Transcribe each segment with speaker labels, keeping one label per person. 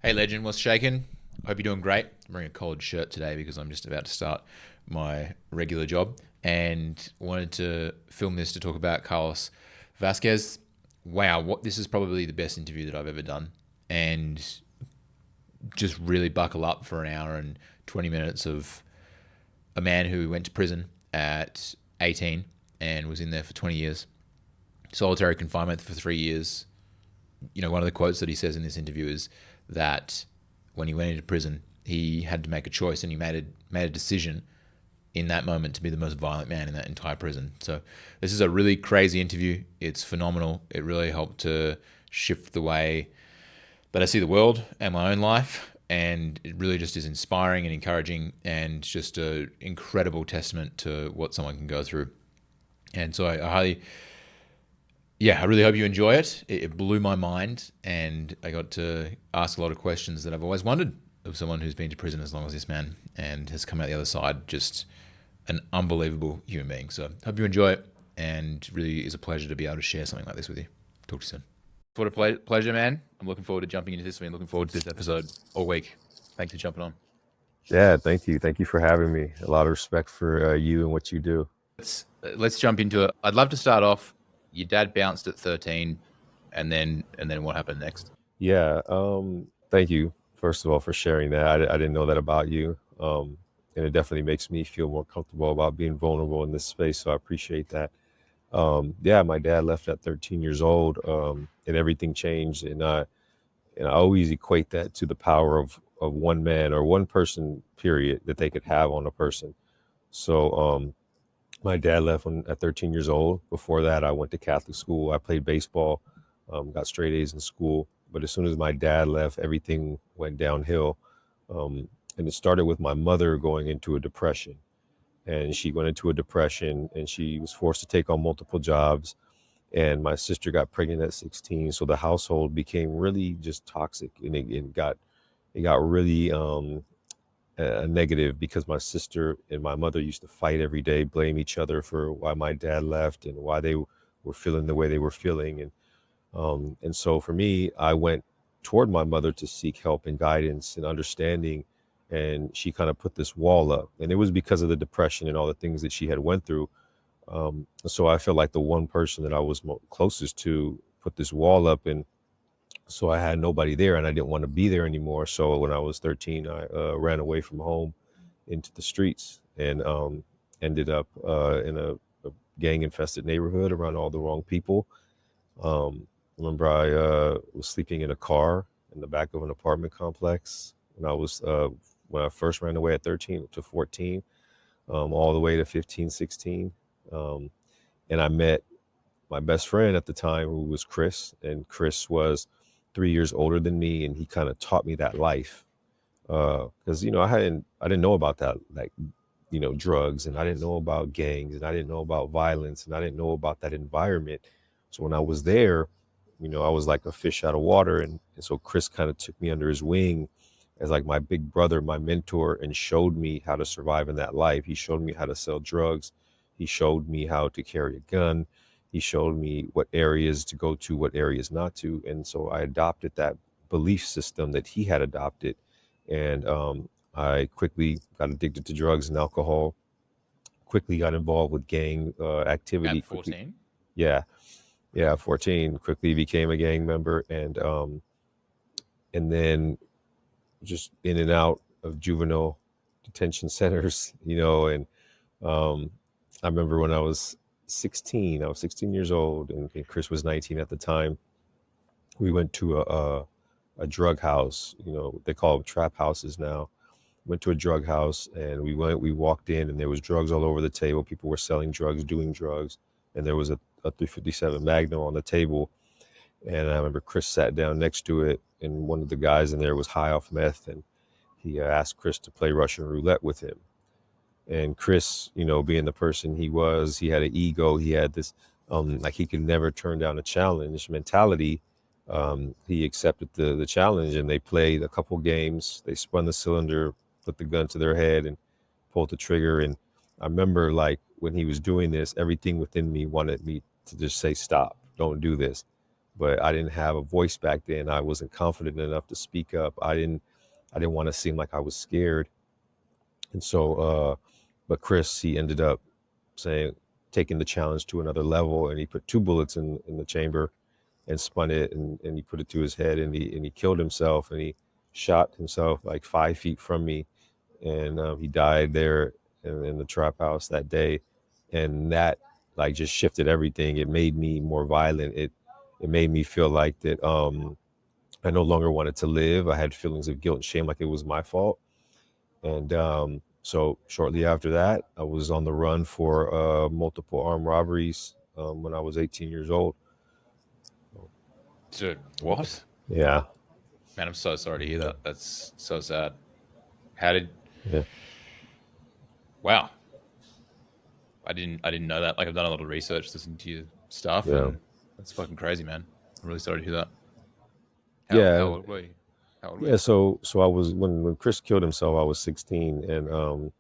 Speaker 1: Hey legend, what's shaking? Hope you're doing great. I'm wearing a collared shirt today because I'm just about to start my regular job and wanted to film this to talk about Carlos Vasquez. Wow, what this is probably the best interview that I've ever done. And just really buckle up for an hour and 20 minutes of a man who went to prison at 18 and was in there for 20 years. Solitary confinement for 3 years. One of the quotes that he says in this interview is that when he went into prison, he had to make a choice and he made a decision in that moment to be the most violent man in that entire prison. So this is a really crazy interview. It's phenomenal. It really helped to shift the way that I see the world and my own life. And it really just is inspiring and encouraging and just an incredible testament to what someone can go through. And so I really hope you enjoy it. It blew my mind, and I got to ask a lot of questions that I've always wondered of someone who's been to prison as long as this man and has come out the other side just an unbelievable human being. So hope you enjoy it, and really is a pleasure to be able to share something like this with you. Talk to you soon. What a pleasure, man. I'm looking forward to jumping into this. I've been looking forward to this episode all week. Thanks for jumping on.
Speaker 2: Yeah, thank you. Thank you for having me. A lot of respect for you and what you do.
Speaker 1: Let's jump into it. I'd love to start off. Your dad bounced at 13, and then what happened next?
Speaker 2: Yeah, thank you, first of all, for sharing that. I didn't know that about you. And it definitely makes me feel more comfortable about being vulnerable in this space. So I appreciate that. Yeah, my dad left at 13 years old, and everything changed. And I always equate that to the power of one man or one person, period, that they could have on a person. So, my dad left at 13 years old. Before that, I went to Catholic school. I played baseball, got straight A's in school. But as soon as my dad left, everything went downhill. And it started with my mother going into a depression. And she went into a depression and she was forced to take on multiple jobs. And my sister got pregnant at 16. So the household became really just toxic. And it got really negative because my sister and my mother used to fight every day, blame each other for why my dad left and why they were feeling the way they were feeling. And so for me, I went toward my mother to seek help and guidance and understanding. And she kind of put this wall up, and it was because of the depression and all the things that she had went through. So I felt like the one person that I was closest to put this wall up, and so I had nobody there and I didn't want to be there anymore. So when I was 13, I ran away from home into the streets and ended up in a gang infested neighborhood around all the wrong people. Remember, I was sleeping in a car in the back of an apartment complex when I first ran away at 13 to 14, all the way to 15, 16. Um, and I met my best friend at the time, who was Chris, and Chris was 3 years older than me, and he kind of taught me that life. Because I didn't know about that, like, drugs, and I didn't know about gangs, and I didn't know about violence, and I didn't know about that environment. So when I was there, I was like a fish out of water, and so Chris kind of took me under his wing as like my big brother, my mentor, and showed me how to survive in that life. He showed me how to sell drugs. He showed me how to carry a gun. He showed me what areas to go to, what areas not to. And so I adopted that belief system that he had adopted. And I quickly got addicted to drugs and alcohol, quickly got involved with gang activity,
Speaker 1: At
Speaker 2: quickly.
Speaker 1: 14?
Speaker 2: Yeah, yeah, 14, quickly became a gang member. And then just in and out of juvenile detention centers, and um, I remember when I was 16 years old, and Chris was 19 at the time. We went to a drug house. They call them trap houses now. Went to a drug house, and we walked in, and there was drugs all over the table. People were selling drugs, doing drugs, and there was a 357 Magnum on the table. And I remember Chris sat down next to it, and one of the guys in there was high off meth, and he asked Chris to play Russian roulette with him. And Chris, being the person he was, he had an ego. He had this, like, he could never turn down a challenge mentality. He accepted the challenge, and they played a couple games. They spun the cylinder, put the gun to their head, and pulled the trigger. And I remember, like, when he was doing this, everything within me wanted me to just say, "Stop! Don't do this." but I didn't have a voice back then. I wasn't confident enough to speak up. I didn't want to seem like I was scared. And so, but Chris, he ended up saying, taking the challenge to another level, and he put two bullets in the chamber and spun it, and he put it to his head, and he killed himself, and he shot himself like 5 feet from me, and he died there in the trap house that day, and that like just shifted everything. It made me more violent. It made me feel like that I no longer wanted to live. I had feelings of guilt and shame, like it was my fault. And so shortly after that, I was on the run for multiple armed robberies when I was 18 years old.
Speaker 1: Dude, what?
Speaker 2: Yeah,
Speaker 1: Man, I'm so sorry to hear
Speaker 2: yeah,
Speaker 1: that. That's so sad. How did?
Speaker 2: yeah,
Speaker 1: Wow, I didn't know that. Like I've done a lot of research, listening to your stuff,
Speaker 2: yeah,
Speaker 1: and that's fucking crazy, man. I'm really sorry to hear that. How
Speaker 2: yeah,
Speaker 1: old were you? How old were
Speaker 2: yeah.
Speaker 1: you?
Speaker 2: So I was when Chris killed himself, I was 16, and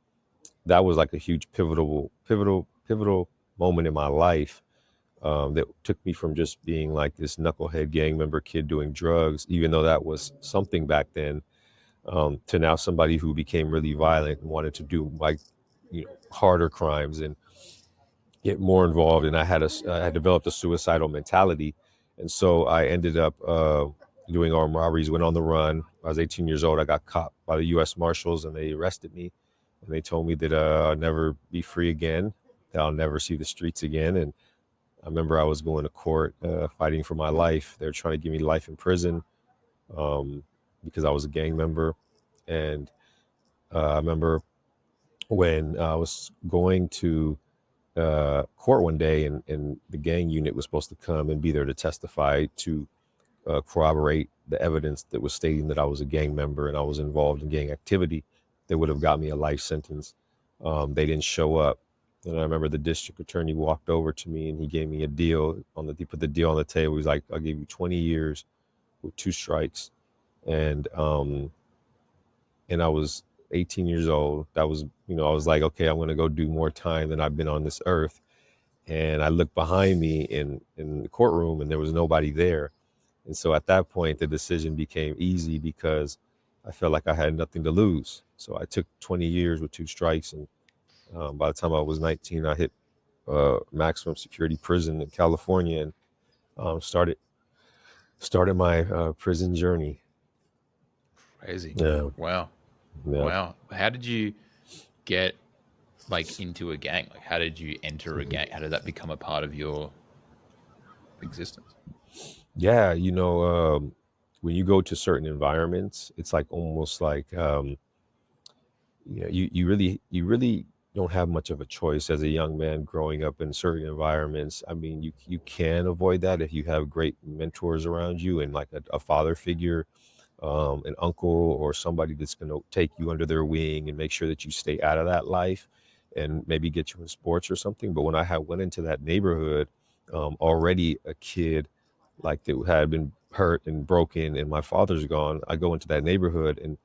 Speaker 2: that was like a huge pivotal moment in my life that took me from just being like this knucklehead gang member kid doing drugs, even though that was something back then, to now somebody who became really violent and wanted to do like harder crimes and get more involved. And I had developed a suicidal mentality, and so I ended up doing armed robberies. Went on the run. I was 18 years old. I got caught by the U.S. Marshals, and they arrested me, and they told me that I'll never be free again, that I'll never see the streets again. And I remember I was going to court, fighting for my life. They were trying to give me life in prison, um, because I was a gang member. And I remember when I was going to court one day, and the gang unit was supposed to come and be there to testify to corroborate the evidence that was stating that I was a gang member and I was involved in gang activity that would have got me a life sentence. They didn't show up. And I remember the district attorney walked over to me and he gave me a deal he put the deal on the table. He was like, I'll give you 20 years with two strikes. And, and I was 18 years old. That was, I was like, okay, I'm going to go do more time than I've been on this earth. And I looked behind me in the courtroom and there was nobody there. And so at that point, the decision became easy because I felt like I had nothing to lose. So I took 20 years with two strikes. And by the time I was 19, I hit maximum security prison in California and started my prison journey.
Speaker 1: Crazy.
Speaker 2: Yeah,
Speaker 1: Wow.
Speaker 2: yeah.
Speaker 1: Wow. How did you get like into a gang? Like how did you enter a
Speaker 2: Mhm.
Speaker 1: gang? How did that become a part of your existence?
Speaker 2: Yeah, when you go to certain environments, it's like almost like you really don't have much of a choice as a young man growing up in certain environments. I mean, you can avoid that if you have great mentors around you and like a father figure, an uncle or somebody that's going to take you under their wing and make sure that you stay out of that life and maybe get you in sports or something. But when I had went into that neighborhood, already a kid like that had been hurt and broken and my father's gone, I go into that neighborhood and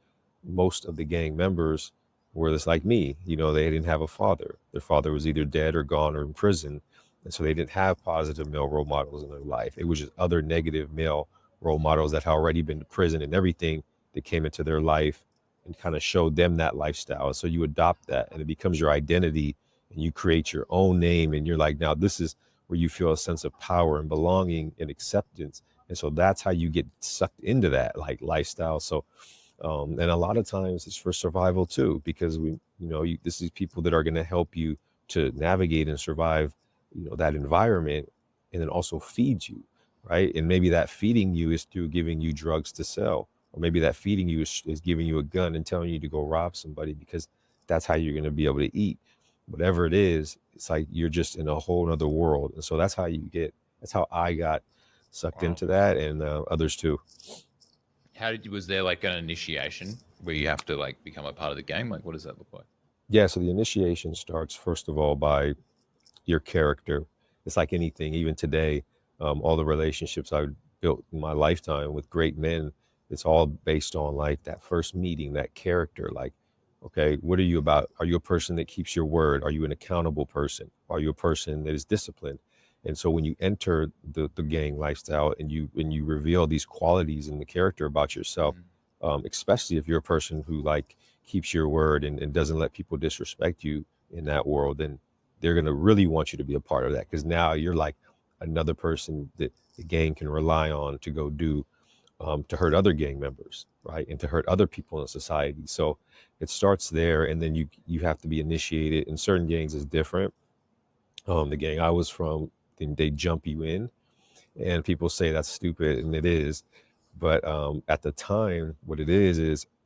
Speaker 2: most of the gang members were just like me. They didn't have a father. Their father was either dead or gone or in prison. And so they didn't have positive male role models in their life. It was just other negative male role models that had already been to prison and everything that came into their life and kind of showed them that lifestyle. So you adopt that and it becomes your identity and you create your own name. And you're like, now this is where you feel a sense of power and belonging and acceptance. And so that's how you get sucked into that like lifestyle. So and a lot of times it's for survival too, because this is people that are going to help you to navigate and survive, that environment, and then also feed you, right? And maybe that feeding you is through giving you drugs to sell, or maybe that feeding you is giving you a gun and telling you to go rob somebody because that's how you're going to be able to eat. Whatever it is, it's like you're just in a whole other world, and so that's how I got sucked
Speaker 1: Wow.
Speaker 2: into that, and others too.
Speaker 1: Was there like an initiation where you have to like become a part of the gang? Like what does that look like?
Speaker 2: Yeah, so the initiation starts first of all by your character. It's like anything, even today, all the relationships I've built in my lifetime with great men, it's all based on like that first meeting, that character. Like, okay, what are you about? Are you a person that keeps your word? Are you an accountable person? Are you a person that is disciplined? And so when you enter the gang lifestyle and you reveal these qualities in the character about yourself,
Speaker 1: Mhm.
Speaker 2: especially if you're a person who like keeps your word and doesn't let people disrespect you in that world, then they're gonna really want you to be a part of that because now you're like another person that the gang can rely on to go do to hurt other gang members, right, and to hurt other people in society. So it starts there, and then you have to be initiated. In certain gangs, is different. The gang I was from, then they jump you in, and people say that's stupid, and it is. But at the time, what it is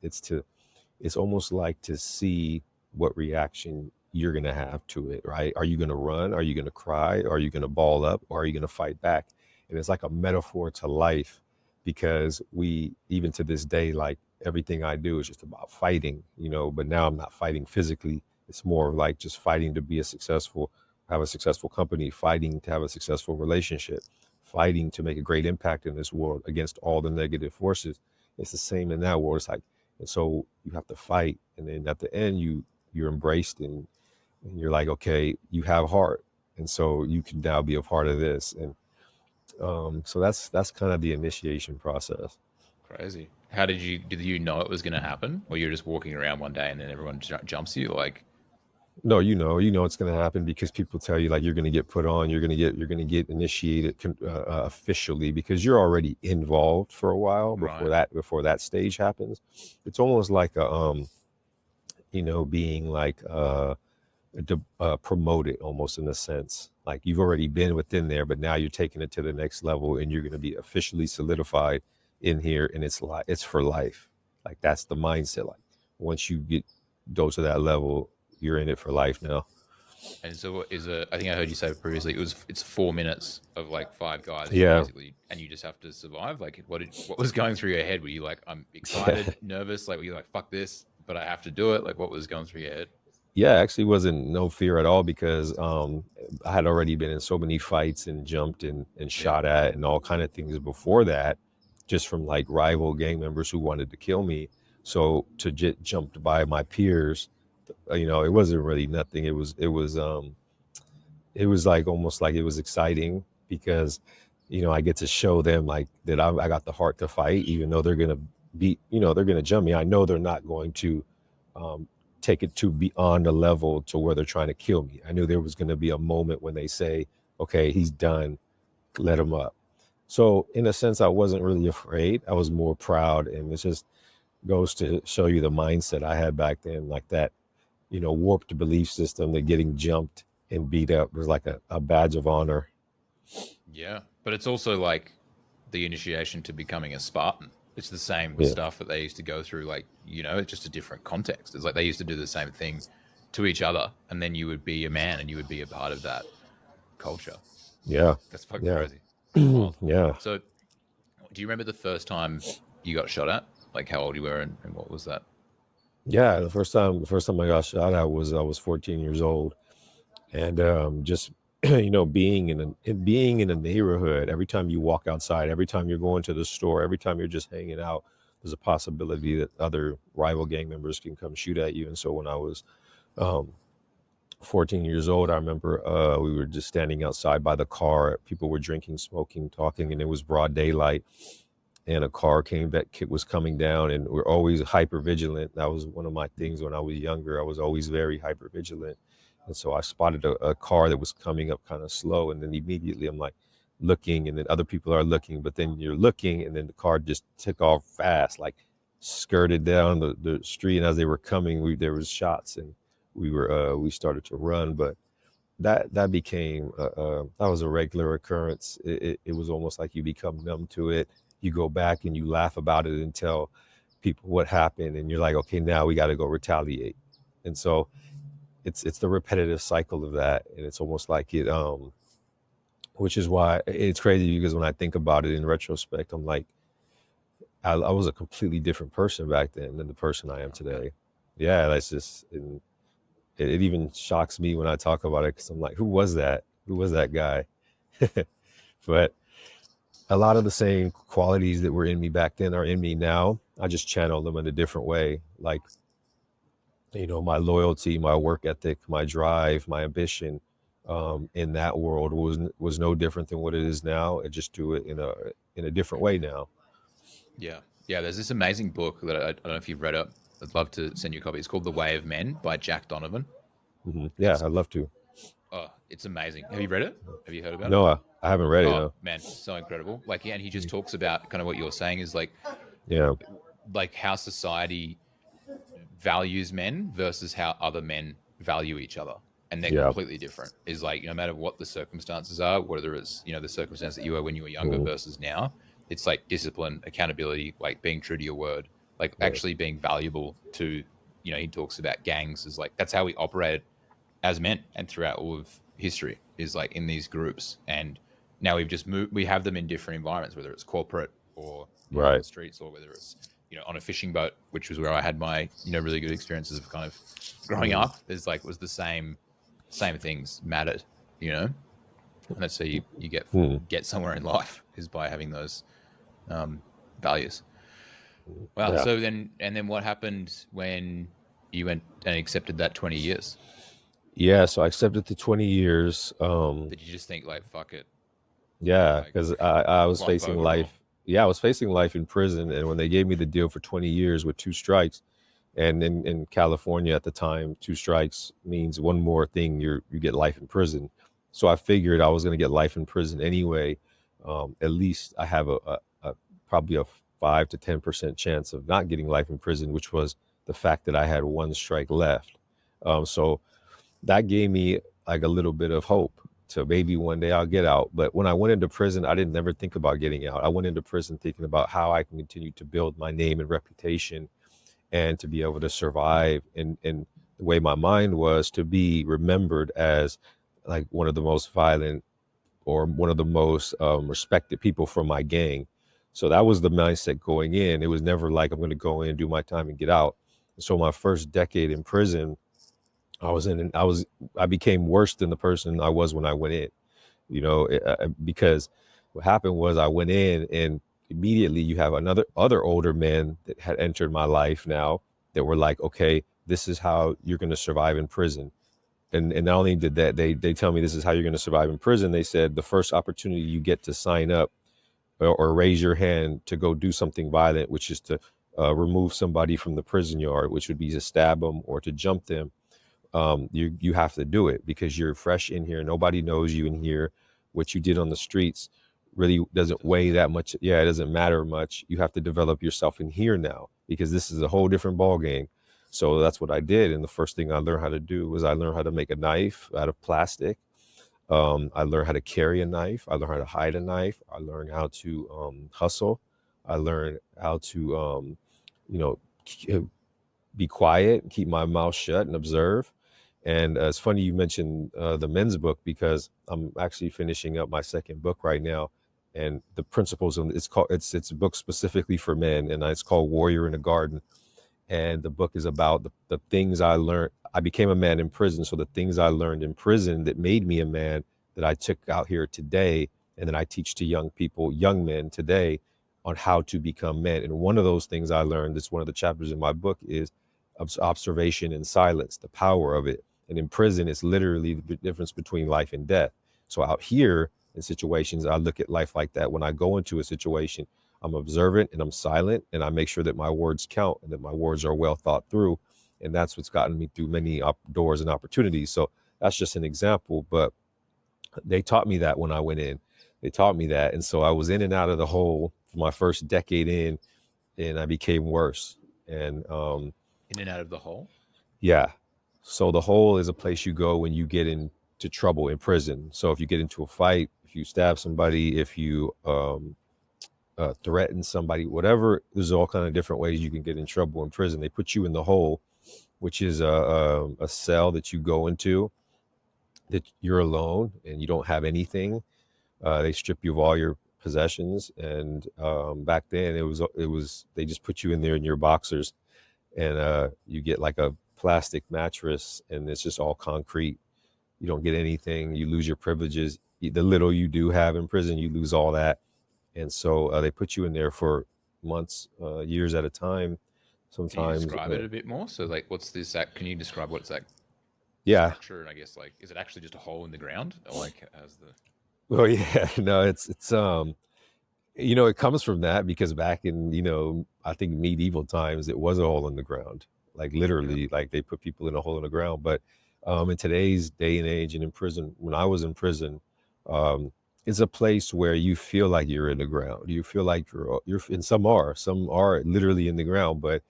Speaker 2: it's almost like to see what reaction you're going to have to it, right? Are you going to run? Are you going to cry? Are you going to ball up? Or are you going to fight back? And it's like a metaphor to life because we, even to this day, like everything I do is just about fighting, but now I'm not fighting physically. It's more of like just fighting to be have a successful company, fighting to have a successful relationship, fighting to make a great impact in this world against all the negative forces. It's the same in that world. It's like, and so you have to fight, and then at the end, you're embraced, and you're like, okay, you have heart, and so you can now be a part of this, and so that's kind of the initiation process.
Speaker 1: Crazy. How did you know it was going to happen? Or you're just walking around one day and then everyone jumps you? Like,
Speaker 2: No, you know it's going to happen because people tell you like you're going to get put on, you're going to get initiated officially because you're already involved for a while before
Speaker 1: right.
Speaker 2: that stage happens. It's almost like being like promoted almost in a sense. Like you've already been within there, but now you're taking it to the next level, and you're going to be officially solidified in here, and it's for life. Like that's the mindset. Like once you go to that level, you're in it for life now.
Speaker 1: And so what is I think I heard you say previously, it's 4 minutes of like five guys
Speaker 2: Yeah,
Speaker 1: basically, and you just have to survive. Like, what was going through your head? Were you like, I'm
Speaker 2: yeah,
Speaker 1: excited, nervous? Like, were you like, fuck this, but I have to do it? Like, what was going through your head?
Speaker 2: yeah. Actually, wasn't no fear at all because I had already been in so many fights and jumped and
Speaker 1: Yeah.
Speaker 2: shot at and all kind of things before that, just from like rival gang members who wanted to kill me. So to get jumped by my peers, it wasn't really nothing. It was like almost like it was exciting because I get to show them like that I got the heart to fight, even though they're gonna they're gonna jump me. I know they're not going to um, take it to beyond a level to where they're trying to kill me. I knew there was gonna be a moment when they say, "Okay, he's done. Let him up." So in a sense, I wasn't really afraid. I was more proud, and it just goes to show you the mindset I had back then, like that warped belief system that getting jumped and beat up was like a badge of honor.
Speaker 1: Yeah. But it's also like the initiation to becoming a Spartan. It's the same
Speaker 2: Yeah.
Speaker 1: stuff that they used to go through. Like, it's just a different context. It's like they used to do the same thing to each other, and then you would be a man and you would be a part of that culture.
Speaker 2: Yeah.
Speaker 1: That's fucking
Speaker 2: Yeah.
Speaker 1: crazy. That's wild.
Speaker 2: Yeah.
Speaker 1: So, do you remember the first time you got shot at? Like how old you were and what was that?
Speaker 2: Yeah. The first time I got shot at I was 14 years old. And just being in a neighborhood, every time you walk outside, every time you're going to the store, every time you're just hanging out, there's a possibility that other rival gang members can come shoot at you. And so when I was um 14 years old, I remember we were just standing outside by the car. People were drinking, smoking, talking, and it was broad daylight. And a car was coming down, and we're always hyper vigilant. That was one of my things when I was younger. I was always very hyper vigilant. And so I spotted a car that was coming up kind of slow. And then immediately I'm like looking, and then other people are looking, but then you're looking, and then the car just took off fast, like skirted down the street. And as they were coming, there was shots, and we started to run. But that became that was a regular occurrence. It was almost like you become numb to it. You go back and you laugh about it and tell people what happened, and you're like, okay, now we got to go retaliate. And so it's the repetitive cycle of that, and it's almost like which is why it's crazy because when I think about it in retrospect, I'm like, I was a completely different person back then than the person I am
Speaker 1: I bet.
Speaker 2: today. Yeah, that's just and it even shocks me when I talk about it because I'm like, who was that? Who was that guy? But a lot of the same qualities that were in me back then are in me now. I just channel them in a different way. Like, my loyalty, my work ethic, my drive, my ambition, in that world was no different than what it is now. I just do it in a different way now.
Speaker 1: Yeah. Yeah. There's this amazing book that I don't know if you've read it. I'd love to send you a copy. It's called The Way of Men by Jack Donovan.
Speaker 2: Yeah,
Speaker 1: It's
Speaker 2: I'd love to.
Speaker 1: it's amazing. Have you read it? Have you heard about it?
Speaker 2: No, I haven't read it.
Speaker 1: Oh
Speaker 2: No.
Speaker 1: man, so incredible. Like, yeah, and he just talks about kind of what you're saying is
Speaker 2: Yeah.
Speaker 1: like how society values men versus how other men value each other. And they're
Speaker 2: Yeah.
Speaker 1: completely different. Is like, no matter what the circumstances are, whether it's, the circumstance that you were when you were younger
Speaker 2: Mhm.
Speaker 1: versus now, it's like discipline, accountability, like being true to your word, like
Speaker 2: Yeah.
Speaker 1: actually being valuable to, he talks about gangs is like, that's how we operated as men and throughout all of history is like in these groups. And now we've just moved, we have them in different environments, whether it's corporate or, on the
Speaker 2: Right.
Speaker 1: streets, or whether it's, on a fishing boat, which was where I had my, really good experiences of kind of growing
Speaker 2: Mhm.
Speaker 1: up. There's like, was the same things mattered, and that's how you
Speaker 2: Hmm.
Speaker 1: get somewhere in life is by having those values. Wow.
Speaker 2: Yeah.
Speaker 1: So then, and then what happened when you went and accepted that 20 years?
Speaker 2: Yeah. So I accepted the 20 years.
Speaker 1: Did you just think like, fuck it,
Speaker 2: Yeah,
Speaker 1: like
Speaker 2: because I was
Speaker 1: life
Speaker 2: facing
Speaker 1: over, or
Speaker 2: life. Yeah, I was facing life in prison, and when they gave me the deal for 20 years with two strikes, and in California at the time, two strikes means one more thing, you get life in prison. So I figured I was going to get life in prison anyway. At least I have a probably a 5 to 10% chance of not getting life in prison, which was the fact that I had one strike left. So that gave me like a little bit of hope to maybe one day I'll get out. But when I went into prison, I didn't never think about getting out. I went into prison thinking about how I can continue to build my name and reputation and to be able to survive. And the way my mind was to be remembered as like one of the most violent or one of the most respected people from my gang. So that was the mindset going in. It was never like I'm going to go in, do my time, and get out. So my first decade in prison, I became worse than the person I was when I went in, because what happened was I went in and immediately you have other older men that had entered my life now that were like, okay, this is how you're going to survive in prison. And not only did that, they tell me this is how you're going to survive in prison. They said the first opportunity you get to sign up or raise your hand to go do something violent, which is to remove somebody from the prison yard, which would be to stab them or to jump them. You have to do it because you're fresh in here. Nobody knows you in here. What you did on the streets really doesn't
Speaker 1: doesn't
Speaker 2: weigh
Speaker 1: matter.
Speaker 2: that much. Yeah, it doesn't matter much. You have to develop yourself in here now because this is a whole different ball game. So that's what I did. And the first thing I learned how to do was I learned how to make a knife out of plastic. I learned how to carry a knife. I learned how to hide a knife. I learned how to hustle. I learned how to, you know, be quiet, keep my mouth shut, and observe. And it's funny you mentioned the men's book because I'm actually finishing up my second book right now, and the principles of it's a book specifically for men, and it's called Warrior in the Garden. And the book is about the things I learned. I became a man in prison, so the things I learned in prison that made me a man that I took out here today, and then I teach to young people, young men today, on how to become men. And one of those things I learned, that's one of the chapters in my book, is observation and silence, the power of it. And in prison, it's literally the difference between life and death. So out here in situations, I look at life like that. When I go into a situation, I'm observant and I'm silent, and I make sure that my words count and that my words are well thought through. And that's what's gotten me through many doors and opportunities. So that's just an example, but they taught me that when I went in. They taught me that. And so I was in and out of the hole for my first decade in, and I became worse. And
Speaker 1: In and out of the hole.
Speaker 2: yeah. So the hole is a place you go when you get into trouble in prison. So if you get into a fight, if you stab somebody, if you threaten somebody, whatever, there's all kind of different ways you can get in trouble in prison. They put you in the hole, which is a cell that you go into that you're alone and you don't have anything. They strip you of all your possessions, and back then it was they just put you in there in your boxers, and you get like a plastic mattress, and it's just all concrete. You don't get anything. You lose your privileges. The little you do have in prison, you lose all that. And so they put you in there for months, years at a time,
Speaker 1: Can you
Speaker 2: sometimes.
Speaker 1: describe it a bit more? So, like, what's this? Can you describe what it's like?
Speaker 2: Yeah.
Speaker 1: structure? And I guess like, is it actually just a hole in the ground, or like as the
Speaker 2: Well, yeah. No, it's it comes from that because back in, I think medieval times, it was a hole in the ground, like
Speaker 1: yeah,
Speaker 2: literally, like they put people in a hole in the ground. But in today's day and age, and in prison, when I was in prison, um, it's a place where you feel like you're in the ground. You feel like and some are literally in the ground. But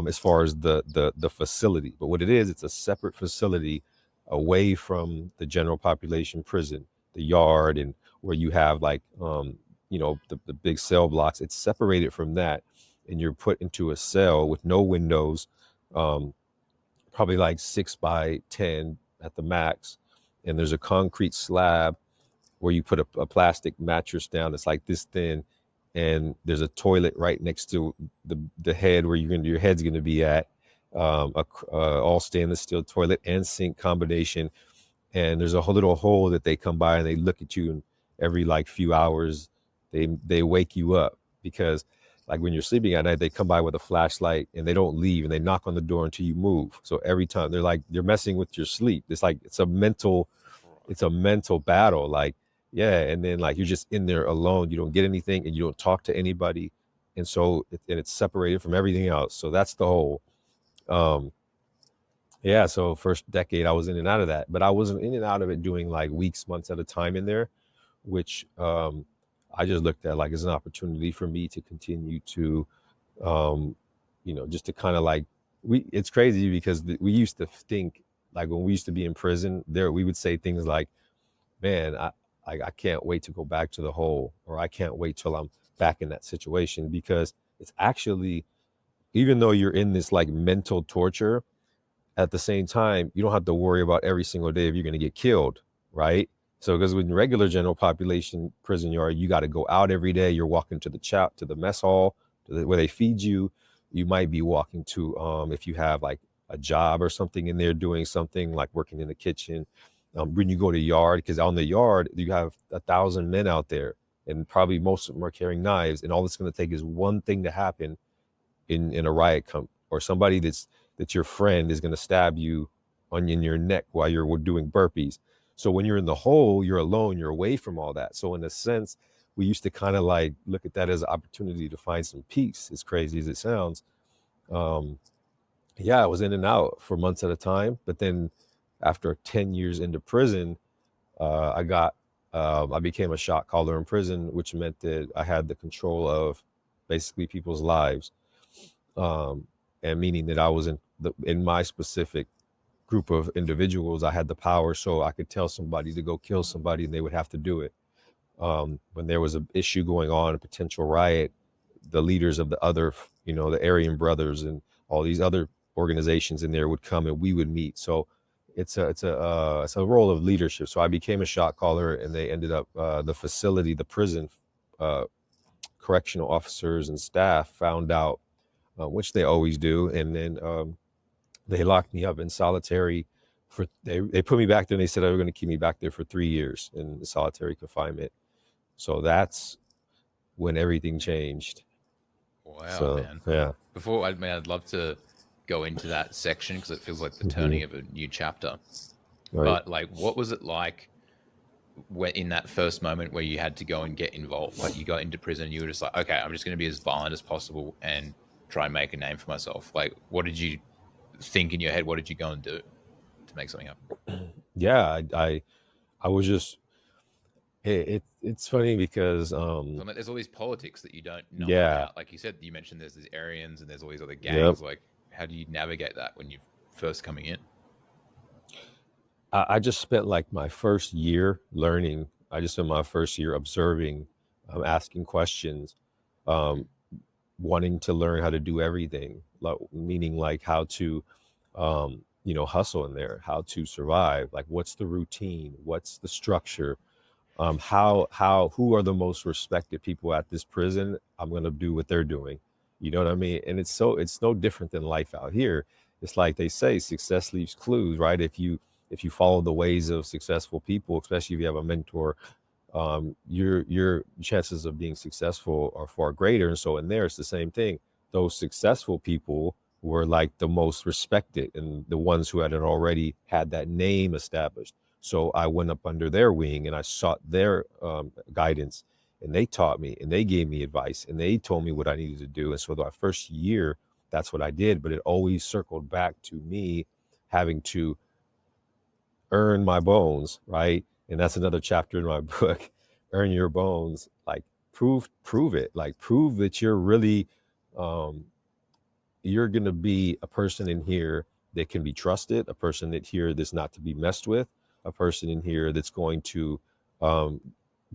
Speaker 2: as far as the facility, but what it is, it's a separate facility away from the general population prison, the yard, and where you have like the big cell blocks. It's separated from that, and you're put into a cell with no windows, um, probably like 6 by 10 at the max, and there's a concrete slab where you put a plastic mattress down that's like this thin, and there's a toilet right next to the head where your head's going to be at, all stainless steel toilet and sink combination, and there's a whole little hole that they come by and they look at you, and every like few hours they wake you up, because like when you're sleeping at night, they come by with a flashlight and they don't leave, and they knock on the door until you move. So every time they're messing with your sleep. It's like it's a mental battle, like, yeah. And then like you're just in there alone, you don't get anything and you don't talk to anybody, and so it's separated from everything else. So that's the whole um yeah, so first decade I was in and out of that, but I wasn't in and out of it doing like weeks, months at a time in there, which I just looked at like as an opportunity for me to continue to, um, just to kind of like it's crazy because we used to think, like when we used to be in prison, there we would say things like, "Man, I can't wait to go back to the hole," or "I can't wait till I'm back in that situation," because it's actually, even though you're in this like mental torture, at the same time, you don't have to worry about every single day if you're going to get killed, right? So, because with regular general population prison yard, you got to go out every day. You're walking to to the mess hall, where they feed you. You might be walking to, if you have like a job or something in there, doing something like working in the kitchen. When you go to yard, because on the yard you have 1,000 men out there, and probably most of them are carrying knives, and all it's going to take is one thing to happen in a riot come, or somebody that's your friend is going to stab you in your neck while you're doing burpees. So when you're in the hole, you're alone, you're away from all that. So in a sense, we used to kind of like look at that as an opportunity to find some peace, as crazy as it sounds. um yeah, I was in and out for months at a time, but then after 10 years into prison, I became a shot caller in prison, which meant that I had the control of basically people's lives, um, and meaning that I was in my specific group of individuals, I had the power, so I could tell somebody to go kill somebody, and they would have to do it. When there was an issue going on, a potential riot, the leaders of the other, the Aryan Brothers and all these other organizations in there would come, and we would meet. So it's a role of leadership. So I became a shot caller, and they ended up, the facility, the prison, uh, correctional officers and staff found out, which they always do. And then they locked me up in solitary they put me back there, and they said they were going to keep me back there for 3 years in solitary confinement. So that's when everything changed.
Speaker 1: wow,
Speaker 2: So
Speaker 1: man.
Speaker 2: yeah.
Speaker 1: Before, I mean, I'd love to go into that section because it feels like the
Speaker 2: Hmm.
Speaker 1: turning of a new chapter.
Speaker 2: Right.
Speaker 1: But like, what was it like when in that first moment where you had to go and get involved? Like, you got into prison, and you were just like, okay, I'm just going to be as violent as possible and try and make a name for myself. Like, what did you think in your head? What did you go and do to make something happen?
Speaker 2: Yeah, I was just it's funny because
Speaker 1: So, I mean, there's all these politics that you don't know
Speaker 2: yeah.
Speaker 1: about. Like you said, you mentioned there's these Aryans and there's all these other
Speaker 2: Yep.
Speaker 1: gangs. Like, how do you navigate that when you're first coming in?
Speaker 2: I just spent like my first year learning. I just spent my first year observing, asking questions,
Speaker 1: Mm,
Speaker 2: um, wanting to learn how to do everything, like, meaning like how to, hustle in there, how to survive, like what's the routine, what's the structure, who are the most respected people at this prison. I'm going to do what they're doing. You know what I mean? And it's no different than life out here. It's like they say, success leaves clues, right? If you follow the ways of successful people, especially if you have a mentor, your chances of being successful are far greater. And so in there, it's the same thing. Those successful people were like the most respected and the ones who had already had that name established. So I went up under their wing and I sought their guidance, and they taught me and they gave me advice and they told me what I needed to do. And so that first year, that's what I did. But it always circled back to me having to earn my bones, right? And that's another chapter in my book. Earn your bones, like prove it, like prove that you're really um, you're going to be a person in here that can be trusted, a person that here that's not to be messed with, a person in here that's going to um,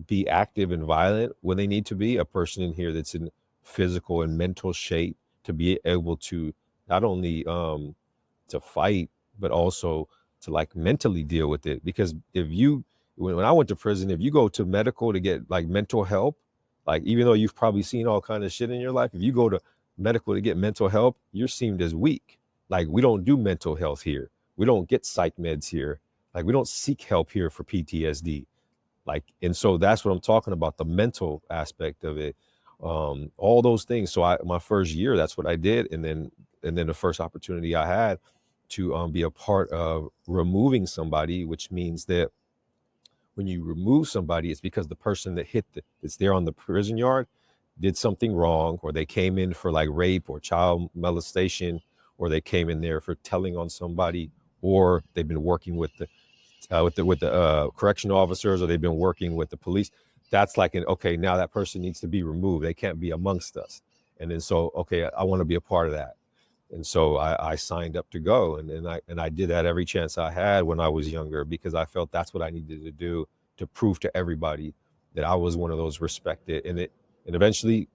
Speaker 2: be active and violent when they need to be, a person in here that's in physical and mental shape to be able to not only to fight, but also to like mentally deal with it. Because if you, when I went to prison, if you go to medical to get like mental help, like even though you've probably seen all kind of shit in your life, if you go to medical to get mental help, you're seen as weak. Like we don't do mental health here. We don't get psych meds here. Like we don't seek help here for PTSD. Like, and so that's what I'm talking about, the mental aspect of it, all those things. So my first year, that's what I did. And then the first opportunity I had to be a part of removing somebody, which means that when you remove somebody, it's because the person that that's there on the prison yard did something wrong, or they came in for like rape or child molestation, or they came in there for telling on somebody, or they've been working with the correctional officers, or they've been working with the police. That's like okay, now that person needs to be removed. They can't be amongst us. And then so okay, I want to be a part of that. And so I signed up to go, and I did that every chance I had when I was younger, because I felt that's what I needed to do to prove to everybody that I was one of those respected. And eventually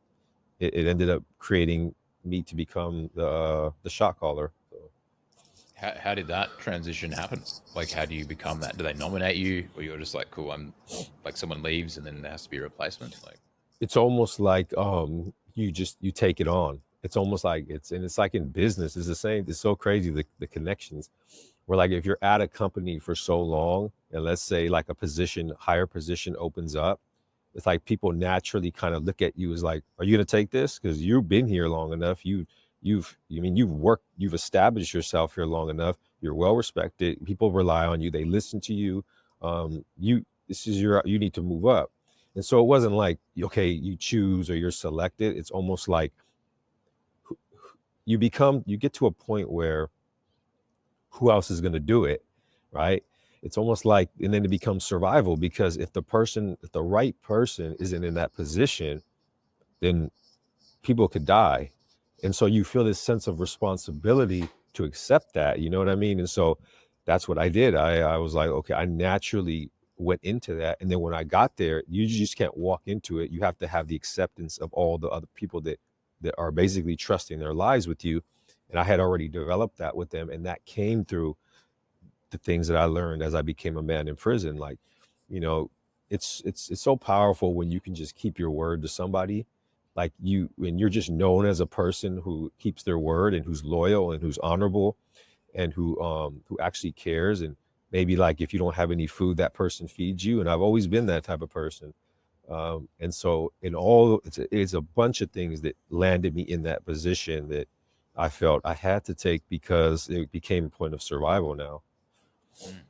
Speaker 2: it ended up creating me to become the shot caller. So,
Speaker 1: How did that transition happen? Like, how do you become that? Do they nominate you, or you're just like, cool, I'm like someone leaves and then there has to be a replacement? Like,
Speaker 2: it's almost like you take it on. It's almost like it's like in business, it's the same. It's so crazy, the connections. Where like if you're at a company for so long, and let's say like a higher position opens up, it's like people naturally kind of look at you as like, are you going to take this? Because you've been here long enough. You've worked, you've established yourself here long enough. You're well respected. People rely on you. They listen to you. You need to move up. And so it wasn't like, okay, you choose or you're selected. It's almost like you get to a point where who else is going to do it, right? It's almost like, and then it becomes survival, because if the right person isn't in that position, then people could die. And so you feel this sense of responsibility to accept that, you know what I mean? And so that's what I did. I was like, okay, I naturally went into that. And then when I got there, you just can't walk into it. You have to have the acceptance of all the other people that are basically trusting their lives with you. And I had already developed that with them. And that came through the things that I learned as I became a man in prison. Like, you know, it's so powerful when you can just keep your word to somebody. Like when you're just known as a person who keeps their word and who's loyal and who's honorable and who actually cares. And maybe like if you don't have any food, that person feeds you. And I've always been that type of person. And so it's a bunch of things that landed me in that position that I felt I had to take, because it became a point of survival now.
Speaker 1: mm,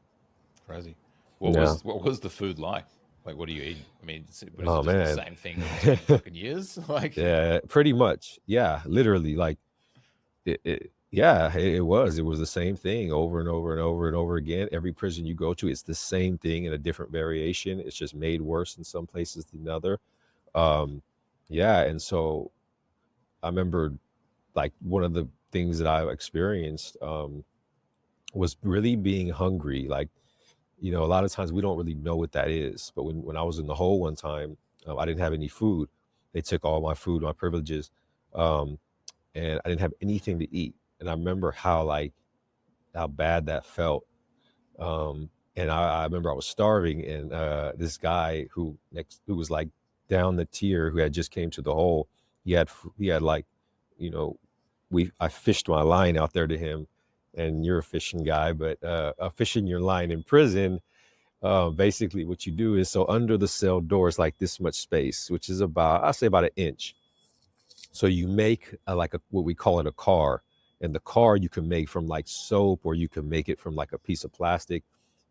Speaker 1: crazy.
Speaker 2: Yeah.
Speaker 1: What was the food like? Like, what are you eating? I mean, what is it?
Speaker 2: Oh
Speaker 1: Just the
Speaker 2: man.
Speaker 1: same thing for 20 fucking years? Like,
Speaker 2: Yeah, pretty much. Yeah, literally. Like it was. It was the same thing over and over and over and over again. Every prison you go to, it's the same thing in a different variation. It's just made worse in some places than other. Um, yeah, and so I remember like one of the things that I experienced was really being hungry. Like, a lot of times we don't really know what that is. But when I was in the hole one time, I didn't have any food. They took all my food, my privileges, um, and I didn't have anything to eat. And I remember how bad that felt. And I remember I was starving, and this guy who was like down the tier, who had just came to the hole, he had like, you know, I fished my line out there to him, and you're a fishing guy, but fishing your line in prison, basically what you do is, so under the cell door is like this much space, which is I'll say about an inch. So you make what we call it a car, And the car you can make from like soap, or you can make it from like a piece of plastic,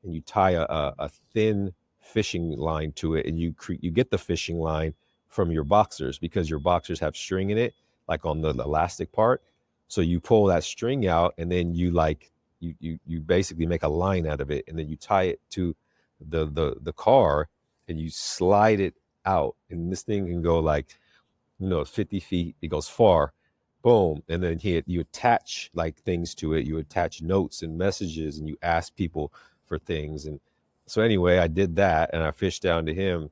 Speaker 2: and you tie a thin fishing line to it, and you get the fishing line from your boxers, because your boxers have string in it, like on the elastic part. So you pull that string out, and then you like you basically make a line out of it, and then you tie it to the car, and you slide it out, and this thing can go like, 50 feet. It goes far. Boom. And then you attach like things to it. You attach notes and messages, and you ask people for things. And so anyway, I did that, and I fished down to him,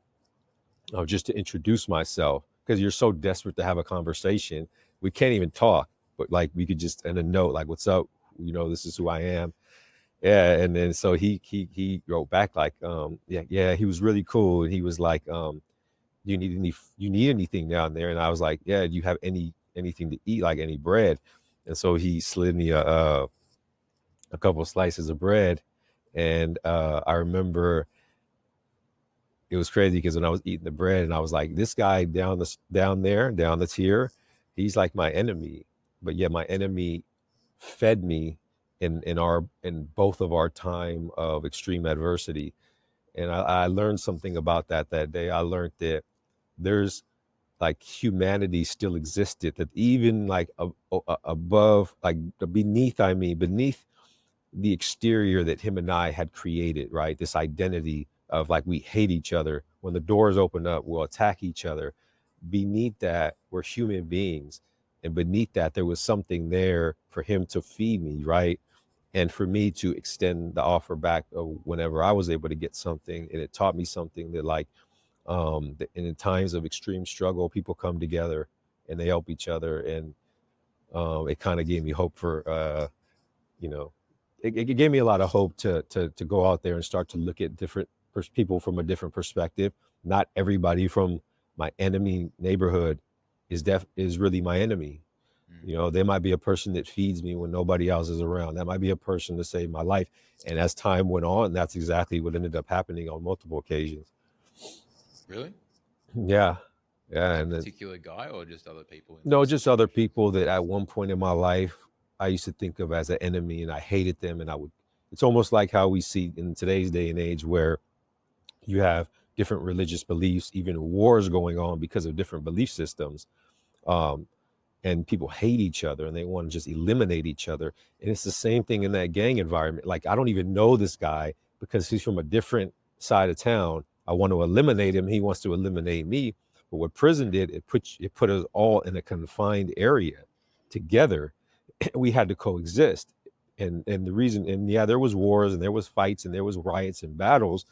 Speaker 2: just to introduce myself, because you're so desperate to have a conversation. We can't even talk, but like we could just, and a note like, "What's up? This is who I am." Yeah. And then so he wrote back like, yeah, he was really cool. And he was like, you need anything down there? And I was like, yeah, do you have anything to eat, like any bread? And so he slid me a couple of slices of bread. And I remember it was crazy, because when I was eating the bread, and I was like, this guy down there, down the tier, he's like my enemy. But yet my enemy fed me in both of our time of extreme adversity. And I learned something about that day. I learned that there's like humanity still existed, that even like above, like beneath the exterior that him and I had created, right? This identity of like, we hate each other. When the doors open up, we'll attack each other. Beneath that, we're human beings. And beneath that, there was something there for him to feed me, right? And for me to extend the offer back whenever I was able to get something. And it taught me something that like, in times of extreme struggle, people come together and they help each other. And it kind of gave me hope for, you know, it gave me a lot of hope to go out there and start to look at different people from a different perspective. Not everybody from my enemy neighborhood is really my enemy. There might be a person that feeds me when nobody else is around. That might be a person to save my life. And as time went on, that's exactly what ended up happening on multiple occasions.
Speaker 1: Really?
Speaker 2: Yeah. Yeah.
Speaker 1: That
Speaker 2: And then,
Speaker 1: particular guy, or just other people in
Speaker 2: no,
Speaker 1: those
Speaker 2: just other
Speaker 1: situations?
Speaker 2: people that at one point in my life I used to think of as an enemy, and I hated them. And it's almost like how we see in today's day and age, where you have different religious beliefs, even wars going on because of different belief systems. Um, and people hate each other, and they want to just eliminate each other. And it's the same thing in that gang environment. Like, I don't even know this guy because he's from a different side of town. I want to eliminate him. He wants to eliminate me. But what prison did, it put us all in a confined area together. We had to coexist. And the reason, and yeah, there was wars, and there was fights, and there was riots and battles,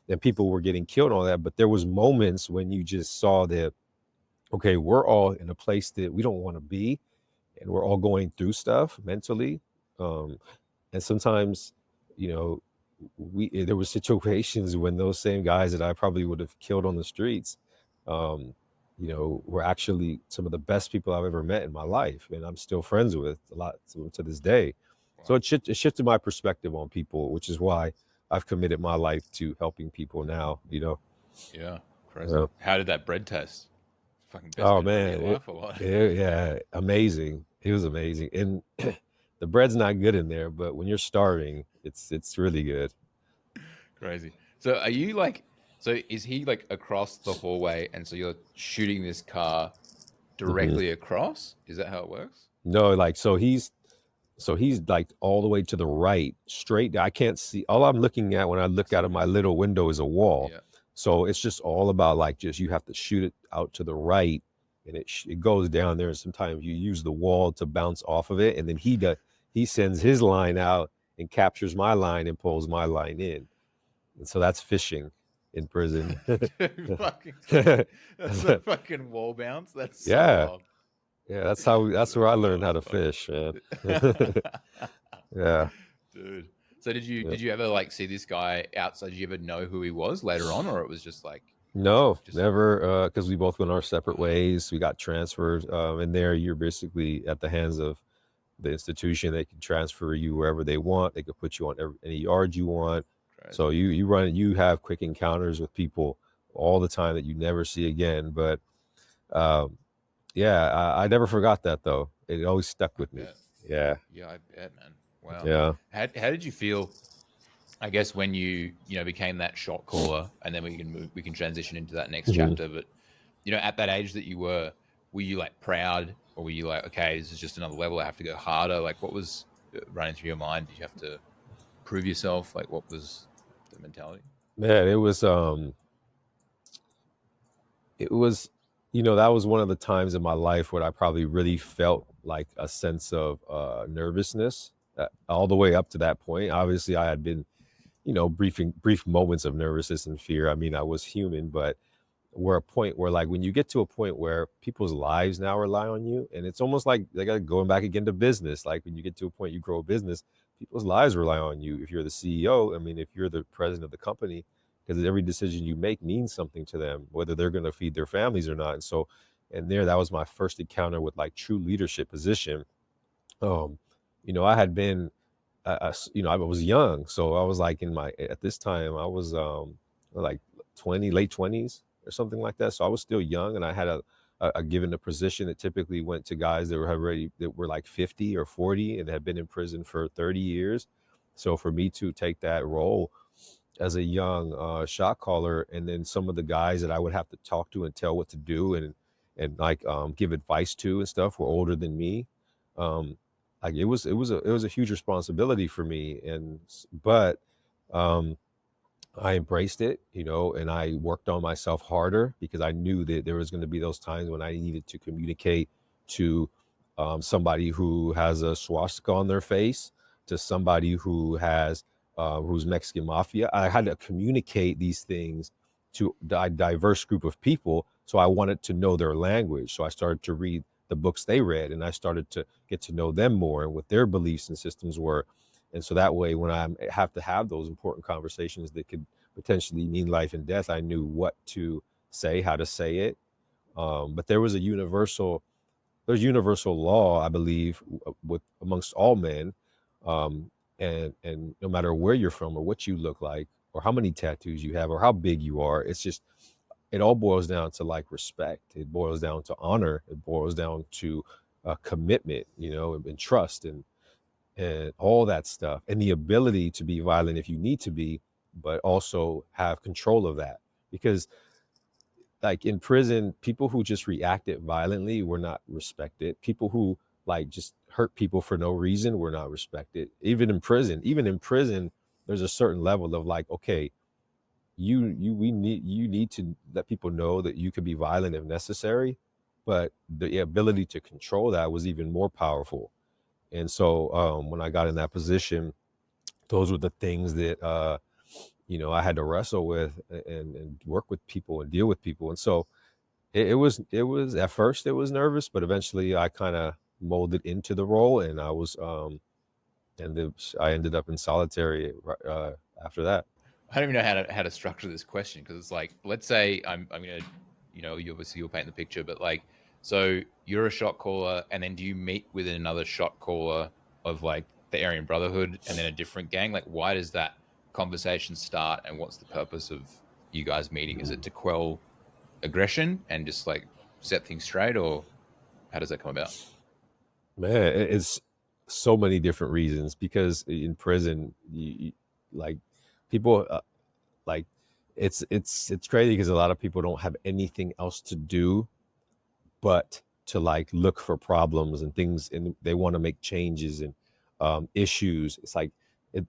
Speaker 2: and people were getting killed, all that. But there was moments when you just saw that, okay, we're all in a place that we don't want to be, and we're all going through stuff mentally. um, and sometimes, you know there were situations when those same guys that I probably would have killed on the streets, um, were actually some of the best people I've ever met in my life, and I'm still friends with a lot to this day. So
Speaker 1: Wow.
Speaker 2: it shifted my perspective on people, which is why I've committed my life to helping people now.
Speaker 1: Yeah. Crazy.
Speaker 2: uh,
Speaker 1: How did that bread taste? Fucking best
Speaker 2: oh
Speaker 1: bit of bread of your
Speaker 2: man,
Speaker 1: life, or what?
Speaker 2: yeah, amazing. It was amazing. And the bread's not good in there, but when you're starving, it's really good.
Speaker 1: Crazy. So are you like, so is he like across the hallway, and so you're shooting this car
Speaker 2: Hmm.
Speaker 1: directly across? Is that how it works?
Speaker 2: No, like, so he's like all the way to the right, straight. I can't see. All I'm looking at when I
Speaker 1: I
Speaker 2: look
Speaker 1: see
Speaker 2: out
Speaker 1: what
Speaker 2: of
Speaker 1: you're
Speaker 2: my
Speaker 1: saying.
Speaker 2: little window is a wall.
Speaker 1: Yeah.
Speaker 2: So it's just all about like, just you have to shoot it out to the right, and it goes down there. And sometimes you use the wall to bounce off of it, and then he sends his line out and captures my line and pulls my line in. And so that's fishing in prison.
Speaker 1: Dude, fucking crazy. That's a fucking wall bounce. That's so
Speaker 2: Yeah,
Speaker 1: wild.
Speaker 2: yeah. That's where I
Speaker 1: That's
Speaker 2: learned
Speaker 1: wild
Speaker 2: how
Speaker 1: as
Speaker 2: to
Speaker 1: fuck.
Speaker 2: fish, man. Yeah.
Speaker 1: Dude. So did you
Speaker 2: Yeah.
Speaker 1: did you ever like see this guy outside? Did you ever know who he was later on, or it was just like
Speaker 2: No,
Speaker 1: just
Speaker 2: never. Because we both went our separate
Speaker 1: wow.
Speaker 2: ways. We got transferred, and there you're basically at the hands of the institution. They can transfer you wherever they want. They could put you on any yard you want. So
Speaker 1: Crazy.
Speaker 2: you have quick encounters with people all the time that you never see again. But um, yeah, I never forgot that though. It always stuck
Speaker 1: I
Speaker 2: with me.
Speaker 1: bet.
Speaker 2: Yeah.
Speaker 1: Yeah, I bet, man. Wow.
Speaker 2: Yeah.
Speaker 1: How did you feel? I guess when you became that shot caller, and then we can transition into that next
Speaker 2: Mhm.
Speaker 1: chapter. But at that age that you were you like proud, or were you like, okay, this is just another level, I have to go harder? Like, what was running through your mind? Did you have to prove yourself? Like, what was the mentality?
Speaker 2: Man, it was, that was one of the times in my life where I probably really felt like a sense of nervousness, all the way up to that point. Obviously, I had been, brief moments of nervousness and fear. I mean, I was human, but we're a point where, like, when you get to a point where people's lives now rely on you, and it's almost like they got going back again to business. Like, when you get to a point you grow a business, people's lives rely on you. If you're the CEO, I mean, if you're the president of the company, because every decision you make means something to them, whether they're going to feed their families or not. And so, and there, that was my first encounter with like true leadership position. um I had been, I was young, so I was like, in my at this time I was like 20, late 20s or something like that. So I was still young, and I had a given a position that typically went to guys that were already, that were like 50 or 40 and had been in prison for 30 years. So for me to take that role as a young shot caller, and then some of the guys that I would have to talk to and tell what to do, and like give advice to and stuff, were older than me. um like, it was a huge responsibility for me. But um I embraced it, and I worked on myself harder, because I knew that there was going to be those times when I needed to communicate to somebody who has a swastika on their face, to somebody who's Mexican mafia. I had to communicate these things to a diverse group of people, so I wanted to know their language. So I started to read the books they read, and I started to get to know them more and what their beliefs and systems were. And so that way, when I have to have those important conversations that could potentially mean life and death, I knew what to say, how to say it. But there's universal law, I believe, with amongst all men, um, and no matter where you're from or what you look like or how many tattoos you have or how big you are, it's just, it all boils down to like respect. It boils down to honor. It boils down to commitment, and trust, and all that stuff, and the ability to be violent if you need to be, but also have control of that. Because, like, in prison, people who just reacted violently were not respected. People who, like, just hurt people for no reason were not respected. Even in prison, there's a certain level of like, okay, you need to let people know that you can be violent if necessary, but the ability to control that was even more powerful. And so, when I got in that position, those were the things that I had to wrestle with, and work with people and deal with people. And so it was at first, it was nervous, but eventually I kind of molded into the role, and I ended up in solitary after that.
Speaker 1: I don't even know how to structure this question, because it's like, let's say I'm gonna, you obviously you'll paint the picture, but like, so you're a shot caller, and then do you meet with another shot caller of like the Aryan Brotherhood, and then a different gang? Like, why does that conversation start, and what's the purpose of you guys meeting? Is it to quell aggression and just like set things straight, or how does that come about?
Speaker 2: Man, it's so many different reasons, because in prison, like, people, like, it's crazy, because a lot of people don't have anything else to do but to like look for problems and things, and they want to make changes and issues. It's like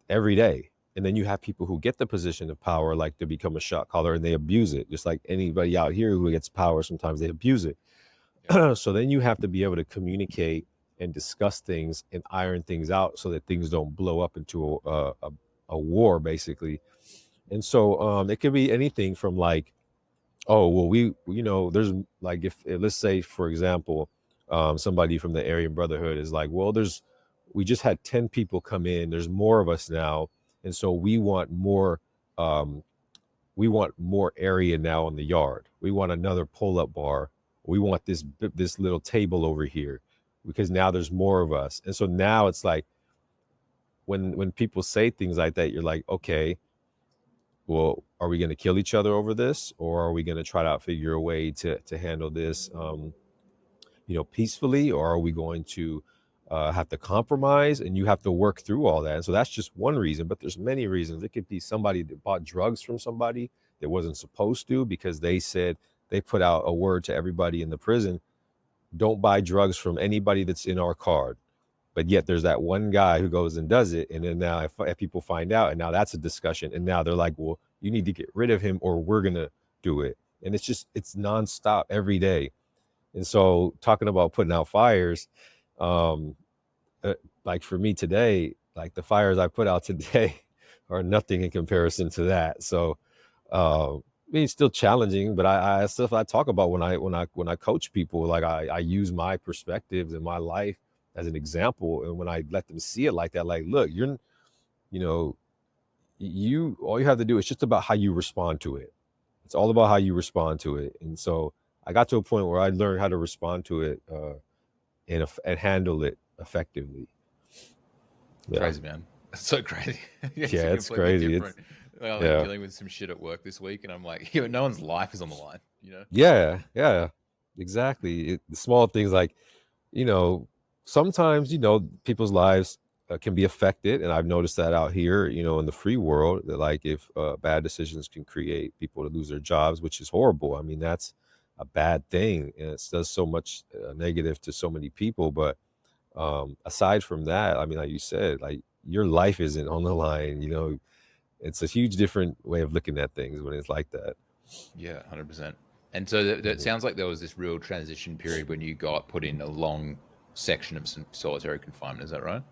Speaker 2: every day. And then you have people who get the position of power, like to become a shot caller, and they abuse it, just like anybody out here who gets power. Sometimes they abuse it.
Speaker 1: Yeah.
Speaker 2: So then you have to be able to communicate and discuss things and iron things out, so that things don't blow up into a war, basically. And so it could be anything from like, oh, well, there's like, if let's say, for example, somebody from the Aryan Brotherhood is like, well, we just had 10 people come in, there's more of us now, and so um we want more area now in the yard. We want another pull-up bar. We want this little table over here, because now there's more of us. And so now it's like, when people say things like that, you're like, okay, well, are we going to kill each other over this, or are we going to try to figure a way to handle this, peacefully, or are we going to have to compromise, and you have to work through all that. And so that's just one reason, but there's many reasons. It could be somebody that bought drugs from somebody that wasn't supposed to, because they said, they put out a word to everybody in the prison, don't buy drugs from anybody that's in our card. But yet there's that one guy who goes and does it. And then now if people find out, and now that's a discussion, and now they're like, well, you need to get rid of him or we're going to do it. And it's nonstop every day. And so talking about putting out fires, um, like for me today, like the fires I put out today are nothing in comparison to that. So, I mean, it's still challenging, but I stuff I talk about when I coach people, like I use my perspectives in my life as an example. And when I let them see it like that, like, look, you know, all you have to do is just about how you respond to it. It's all about how you respond to it. And so I got to a point where I learned how to respond to it, and handle it effectively. Yeah.
Speaker 1: Crazy, man. It's so crazy. It's
Speaker 2: Yeah, it's
Speaker 1: completely
Speaker 2: crazy.
Speaker 1: different. Well, like
Speaker 2: Yeah.
Speaker 1: dealing with some shit at work this week, and I'm like, yeah, no one's life is on the line, you know?
Speaker 2: Yeah, exactly. The small things, like, you know, sometimes, people's lives can be affected. And I've noticed that out here, in the free world, that like if bad decisions can create people to lose their jobs, which is horrible. I mean, that's a bad thing. And it does so much negative to so many people. But aside from that, I mean, like you said, like your life isn't on the line, it's a huge different way of looking at things when it's like that.
Speaker 1: Yeah, 100%. And so that
Speaker 2: Mhm.
Speaker 1: sounds like there was this real transition period when you got put in a long section of some solitary confinement. Is that right?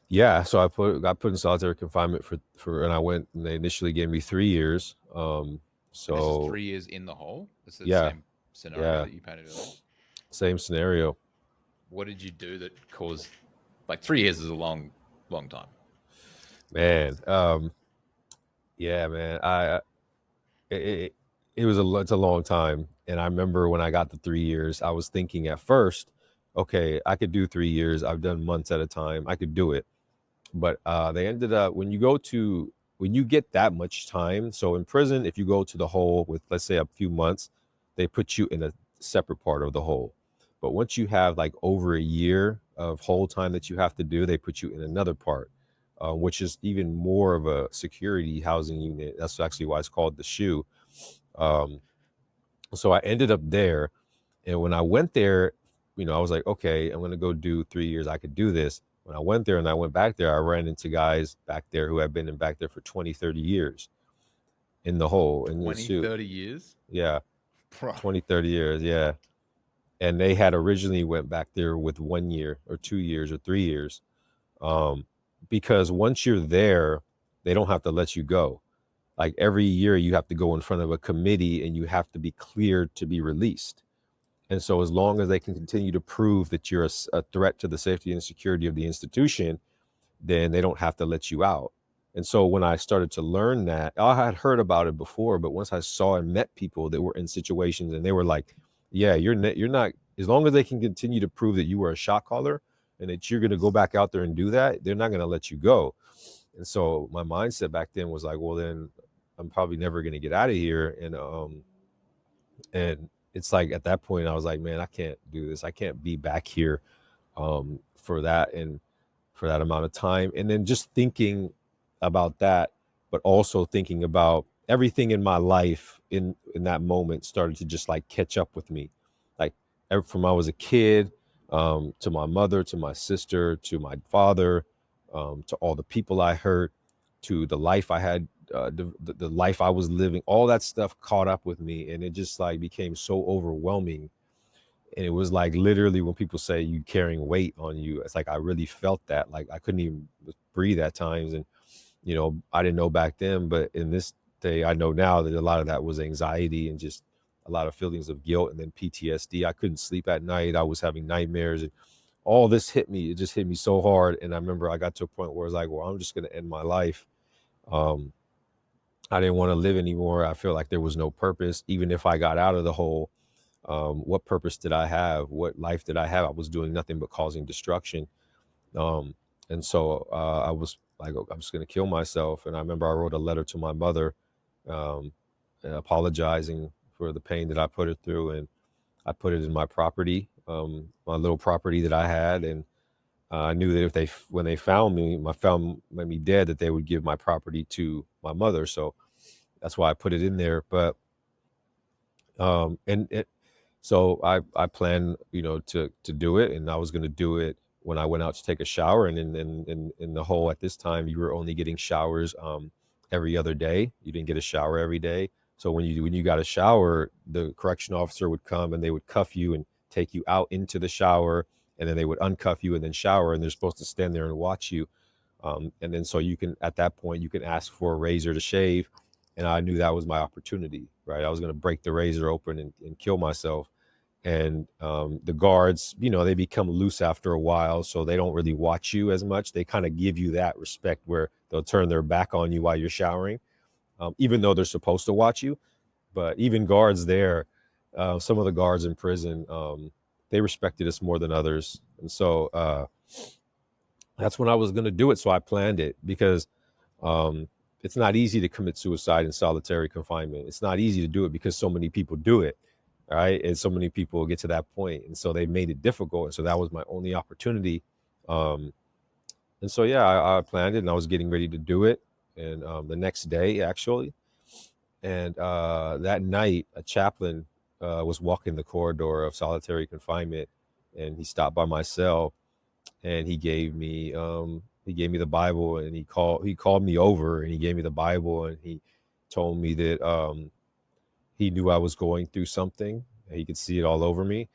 Speaker 2: Yeah, so got put in solitary confinement and I went, and they initially gave me 3 years.
Speaker 1: And this is
Speaker 2: So
Speaker 1: 3 years in the hole. It's the
Speaker 2: yeah,
Speaker 1: same scenario
Speaker 2: yeah,
Speaker 1: that you painted earlier.
Speaker 2: same scenario.
Speaker 1: What did you do that caused, like, 3 years is a long, long time.
Speaker 2: Man. Yeah, man. It, it's a long time. And I remember when I got the 3 years, I was thinking at first, okay, I could do 3 years. I've done months at a time. I could do it. But they ended up, when you get that much time. So in prison, if you go to the hole with, let's say, a few months, they put you in a separate part of the hole. But once you have like over a year of whole time that you have to do, they put you in another part, which is even more of a security housing unit. That's actually why it's called the shoe. um, so I ended up there. And when I went there, I was like, okay, I'm gonna go do 3 years. I could do this. When I went there and I went back there, I ran into guys back there who had been back there for 20, 30 years in the hole, in the
Speaker 1: 20,
Speaker 2: suit.
Speaker 1: 30 years?
Speaker 2: Yeah,
Speaker 1: Bro.
Speaker 2: 20, 30 years. Yeah. And they had originally went back there with 1 year or 2 years or 3 years. Um, because once you're there, they don't have to let you go. Like every year you have to go in front of a committee and you have to be cleared to be released. And so, as long as they can continue to prove that you're a threat to the safety and security of the institution, then they don't have to let you out. And so, when I started to learn that, I had heard about it before, but once I saw and met people that were in situations and they were like, "Yeah, you're not. As long as they can continue to prove that you were a shot caller and that you're going to go back out there and do that, they're not going to let you go." And so, my mindset back then was like, "Well, then I'm probably never going to get out of here." And it's like at that point I was like, man, I can't do this. I can't be back here for that, and for that amount of time. And then just thinking about that, but also thinking about everything in my life in that moment started to just like catch up with me. Like from I was a kid, to my mother, to my sister, to my father, to all the people I hurt, to the life I had, the life I was living, all that stuff caught up with me, and it just like became so overwhelming. And it was like literally when people say you carrying weight on you, it's like I really felt that. Like I couldn't even breathe at times. And I didn't know back then, but in this day I know now that a lot of that was anxiety and just a lot of feelings of guilt, and then PTSD. I couldn't sleep at night. I was having nightmares, and all this hit me. It just hit me so hard. And I remember I got to a point where it's like, well, I'm just going to end my life. um I didn't want to live anymore. I feel like there was no purpose. Even if I got out of the hole, what purpose did I have? What life did I have? I was doing nothing but causing destruction. Um, and so I was like, "Oh, I'm just going to kill myself." And I remember I wrote a letter to my mother, um, apologizing for the pain that I put her through. And I put it in my property. my little property that I had, and I knew that if when they found me, found me dead, that they would give my property to my mother. So that's why I put it in there. But and it, so I planned, to do it, and I was going to do it when I went out to take a shower. And in the hole at this time, you were only getting showers every other day. You didn't get a shower every day. So when you got a shower, the correction officer would come and they would cuff you and take you out into the shower, and then they would uncuff you and then shower, and they're supposed to stand there and watch you. And then so you can, at that point, you can ask for a razor to shave. And I knew that was my opportunity, right? I was going to break the razor open and kill myself. And the guards, they become loose after a while, so they don't really watch you as much. They kind of give you that respect where they'll turn their back on you while you're showering, even though they're supposed to watch you. But even guards there, some of the guards in prison, they respected us more than others. And so that's when I was going to do it. So I planned it because it's not easy to commit suicide in solitary confinement. It's not easy to do it because so many people do it, right? And so many people get to that point, and so they made it difficult. And so that was my only opportunity. And so yeah, I planned it, and I was getting ready to do it. And the next day, actually, and that night, a chaplain was walking the corridor of solitary confinement, and he stopped by my cell, and he gave me the Bible, and he called me over, and he gave me the Bible, and he told me that he knew I was going through something. He could see it all over me,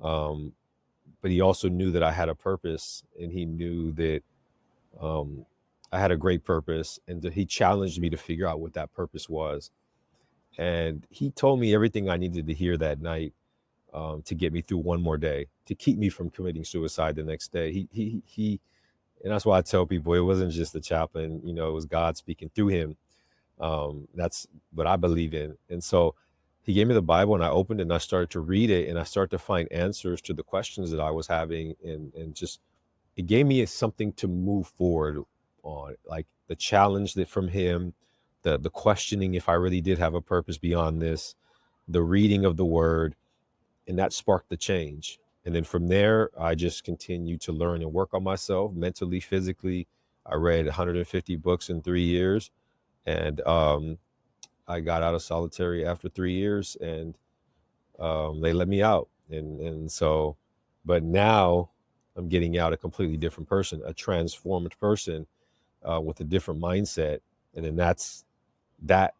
Speaker 2: um, but he also knew that I had a purpose, and he knew that um, I had a great purpose, and he challenged me to figure out what that purpose was. And he told me everything I needed to hear that night, to get me through one more day, to keep me from committing suicide the next day. And that's why I tell people it wasn't just the chaplain, it was God speaking through him. That's what I believe in. And so he gave me the Bible, and I opened it, and I started to read it, and I started to find answers to the questions that I was having. And just, it gave me something to move forward on, like the challenge that from him, the questioning if I really did have a purpose beyond this, the reading of the word, and that sparked the change. And then from there, I just continued to learn and work on myself mentally, physically. I read 150 books in 3 years, and I got out of solitary after 3 years, and they let me out. And so, but now I'm getting out a completely different person, a transformed person, with a different mindset. And then that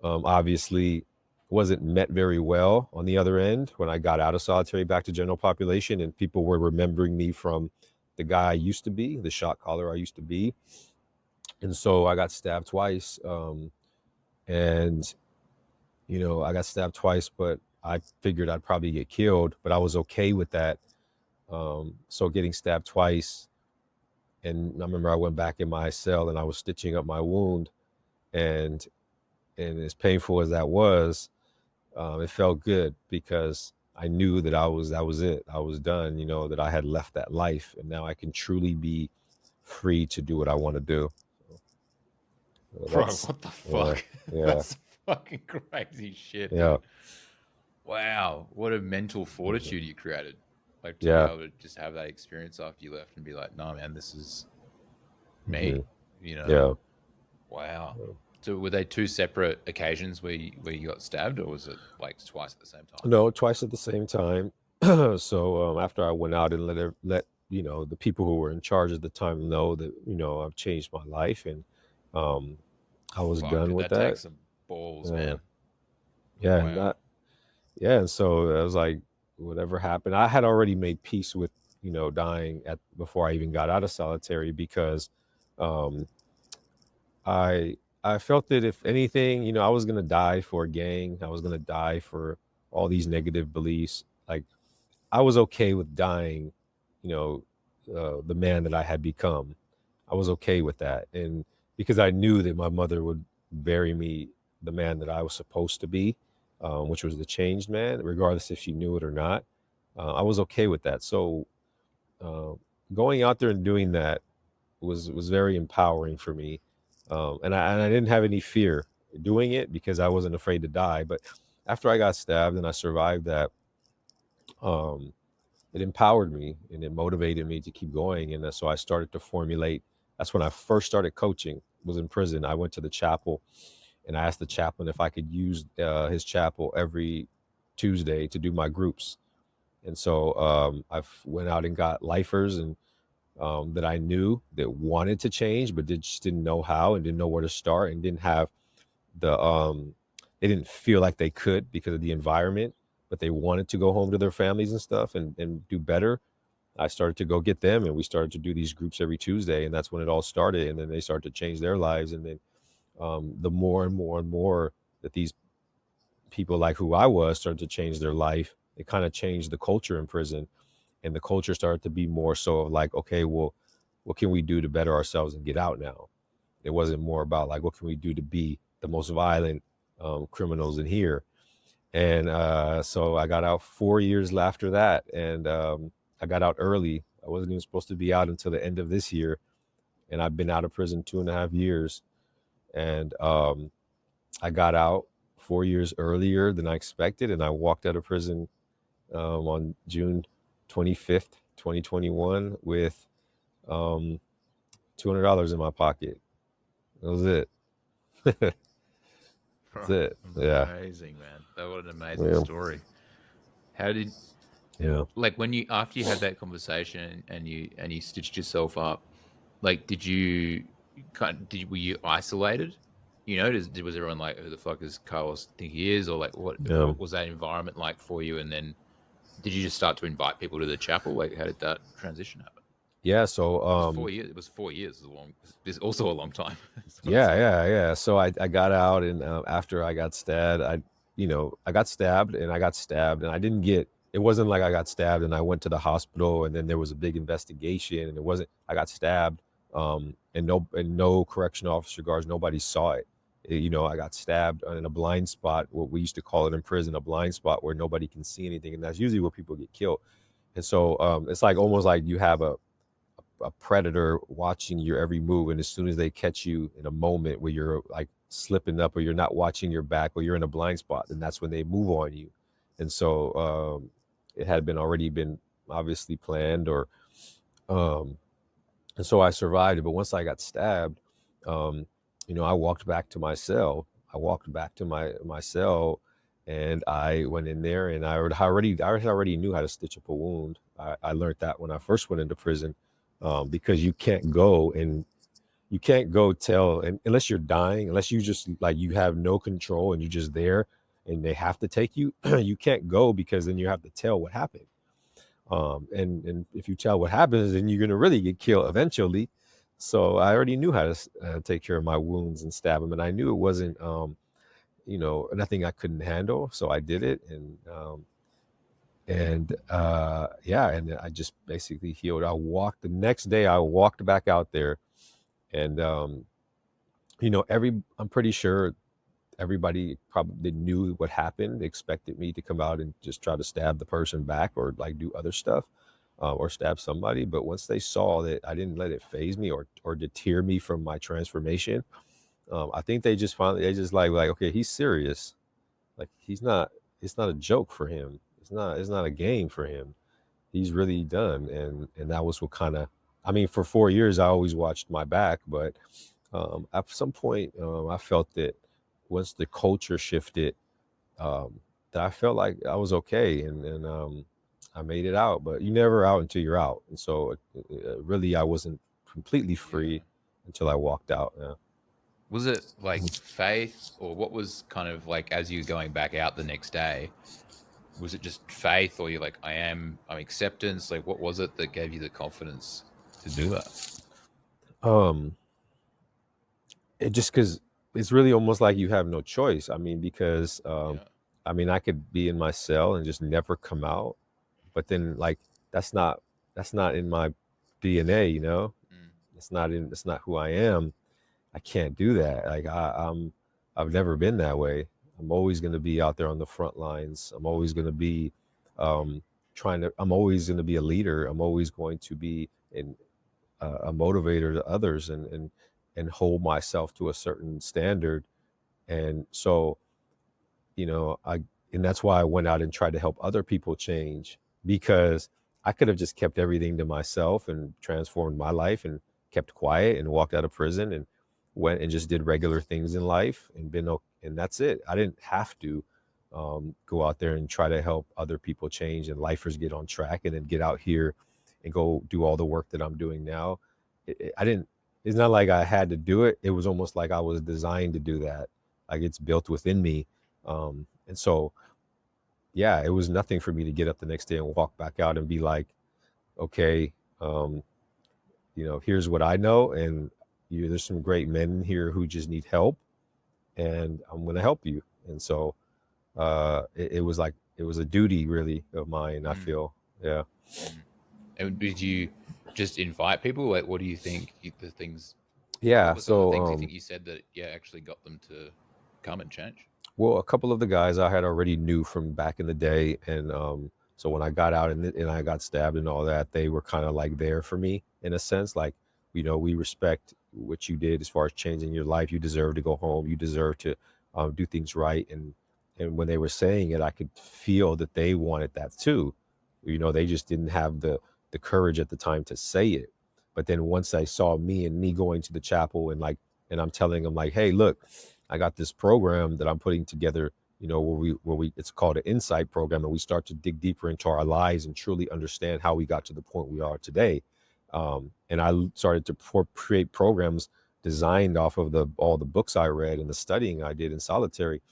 Speaker 2: obviously wasn't met very well on the other end when I got out of solitary back to general population, and people were remembering me from the guy I used to be, the shot caller I used to be. And so I got stabbed twice. And I got stabbed twice, but I figured I'd probably get killed, but I was okay with that. So getting stabbed twice, and I remember I went back in my cell and I was stitching up my wound, and as painful as that was, it felt good because I knew that that was it. I was done, that I had left that life, and now I can truly be free to do what I want to do. So
Speaker 1: Bro,
Speaker 2: that's,
Speaker 1: what the
Speaker 2: yeah,
Speaker 1: fuck?
Speaker 2: yeah,
Speaker 1: That's fucking crazy shit,
Speaker 2: yeah,
Speaker 1: dude. Wow, what a mental
Speaker 2: mhm,
Speaker 1: fortitude you created. Like to be
Speaker 2: yeah,
Speaker 1: able to just have that experience after you left and be like, "No, man, this is
Speaker 2: hmm,
Speaker 1: me." You know?
Speaker 2: yeah.
Speaker 1: Wow. So were they two separate occasions where you got stabbed, or was it like twice at the same time?
Speaker 2: No, twice at the same time. So after I went out and let the people who were in charge at the time know that I've changed my life, and um, I was
Speaker 1: Fuck,
Speaker 2: done
Speaker 1: dude,
Speaker 2: with
Speaker 1: that
Speaker 2: that.
Speaker 1: takes some balls,
Speaker 2: Yeah,
Speaker 1: man.
Speaker 2: yeah, and
Speaker 1: Wow.
Speaker 2: and so I was like, whatever happened, I had already made peace with dying at before I even got out of solitary, because um, I I felt that if anything, I was gonna die for a gang. I was gonna die for all these negative beliefs. Like, I was okay with dying, you know, the man that I had become. I was okay with that. And because I knew that my mother would bury me the man that I was supposed to be, which was the changed man, regardless if she knew it or not. I was okay with that. So uh, going out there and doing that was very empowering for me. And I didn't have any fear doing it because I wasn't afraid to die. But after I got stabbed and I survived that, um, it empowered me and it motivated me to keep going. And so I started to formulate. That's when I first started coaching. Was in prison. I went to the chapel and I asked the chaplain if I could use his chapel every Tuesday to do my groups. And so I went out and got lifers and that I knew that wanted to change, but just didn't know how and didn't know where to start and didn't have the they didn't feel like they could because of the environment, but they wanted to go home to their families and stuff and do better. I started to go get them and we started to do these groups every Tuesday, and that's when it all started. And then they started to change their lives. And then the more and more and more that these people like who I was started to change their life, it kind of changed the culture in prison. And the culture started to be more so of like, okay, well, what can we do to better ourselves and get out now? It wasn't more about like, what can we do to be the most violent criminals in here? And so I got out 4 years after that, and I got out early. I wasn't even supposed to be out until the end of this year, and I've been out of prison 2.5 years. And I got out 4 years earlier than I expected, and I walked out of prison on June 25th, 2021, with $200 in my pocket. That was it. That's
Speaker 1: Bro,
Speaker 2: it. Yeah.
Speaker 1: amazing, man. That was an amazing
Speaker 2: Yeah.
Speaker 1: story. How did
Speaker 2: Yeah.
Speaker 1: like when you after you had that conversation and you stitched yourself up, like did you were you isolated? You know, was everyone like, who the fuck does Carlos think he is, or like
Speaker 2: Yeah.
Speaker 1: what was that environment like for you? And then did you just start to invite people to the chapel? Like, how did that transition happen?
Speaker 2: Yeah. So,
Speaker 1: It was 4 years. It was 4 years. It's a long. It's also a long time. That's what I'm
Speaker 2: yeah,
Speaker 1: saying.
Speaker 2: yeah, yeah. So I got out, and after I got stabbed, I got stabbed, and I got stabbed, and I didn't get. It wasn't like I got stabbed and I went to the hospital, and then there was a big investigation, and it wasn't. I got stabbed, and no correction officer guards, nobody saw it. I got stabbed in a blind spot, what we used to call it in prison, a blind spot where nobody can see anything, and that's usually where people get killed. And so it's like almost like you have a predator watching your every move, and as soon as they catch you in a moment where you're like slipping up or you're not watching your back or you're in a blind spot, then that's when they move on you. And so it had been already been obviously planned, or um and so I survived it. But once I got stabbed, um I walked back to my cell. I walked back to my cell, and I went in there, and I already knew how to stitch up a wound. I learned that when I first went into prison, because you can't go tell, and unless you're dying, unless you just like you have no control and you're just there and they have to take you. You can't go, because then you have to tell what happened. And if you tell what happens, then you're gonna really get killed eventually. So I already knew how to take care of my wounds and stab them, and I knew it wasn't nothing I couldn't handle. So I did it, and yeah, and I just basically healed. I walked the next day. I walked back out there, and I'm pretty sure everybody probably knew what happened. They expected me to come out and just try to stab the person back, or like do other stuff, or stab somebody. But once they saw that I didn't let it phase me or deter me from my transformation, I think they just like, okay, he's serious. Like, he's not. It's not a joke for him. It's not a game for him. He's really done. And that was what kind of. I mean, for 4 years, I always watched my back, but at some point, I felt that once the culture shifted, that I felt like I was okay, and I made it out. But you never out until you're out, and so really, I wasn't completely
Speaker 1: Yeah.
Speaker 2: free until I walked out. Yeah.
Speaker 1: Was it like faith, or what was kind of like as you were going back out the next day? Was it just faith, or you're like, I'm acceptance? Like, what was it that gave you the confidence to do that?
Speaker 2: Um, it just because it's really almost like you have no choice. I mean, because
Speaker 1: Yeah.
Speaker 2: I mean, I could be in my cell and just never come out, but then like that's not that's not in my DNA, you know.
Speaker 1: Mm.
Speaker 2: It's not who I am. I can't do that. Like I've never been that way. I'm always going to be out there on the front lines. I'm always going to be um, I'm always going to be a leader. I'm always going to be a motivator to others, and hold myself to a certain standard. And so, I and that's why I went out and tried to help other people change, because I could have just kept everything to myself and transformed my life and kept quiet and walked out of prison and went and just did regular things in life and and that's it. I didn't have to go out there and try to help other people change and lifers get on track and then get out here and go do all the work that I'm doing now. I didn't. It's not like I had to do it. It was almost like I was designed to do that. Like it's built within me. And so yeah, it was nothing for me to get up the next day and walk back out and be like, okay, um, here's what I know, and there's some great men here who just need help, and I'm going to help you. And so it was like it was a duty really of mine. I
Speaker 1: Mm,
Speaker 2: feel, yeah,
Speaker 1: mm. And did you just invite people? Like, what do you think the things? What
Speaker 2: yeah.
Speaker 1: were some of the
Speaker 2: So
Speaker 1: things you think you said that actually got them to come and change?
Speaker 2: well, a couple of the guys I had already knew from back in the day, and so when I got out and I got stabbed and all that, they were kind of like there for me in a sense. Like, we respect what you did as far as changing your life. You deserve to go home. You deserve to do things right. And when they were saying it, I could feel that they wanted that too. They just didn't have the courage at the time to say it. But then once I saw me going to the chapel and I'm telling them like, hey, look, I got this program that I'm putting together, where we it's called an insight program, and we start to dig deeper into our lives and truly understand how we got to the point we are today. And started to create programs designed off of all the books I read and the studying I did in solitary.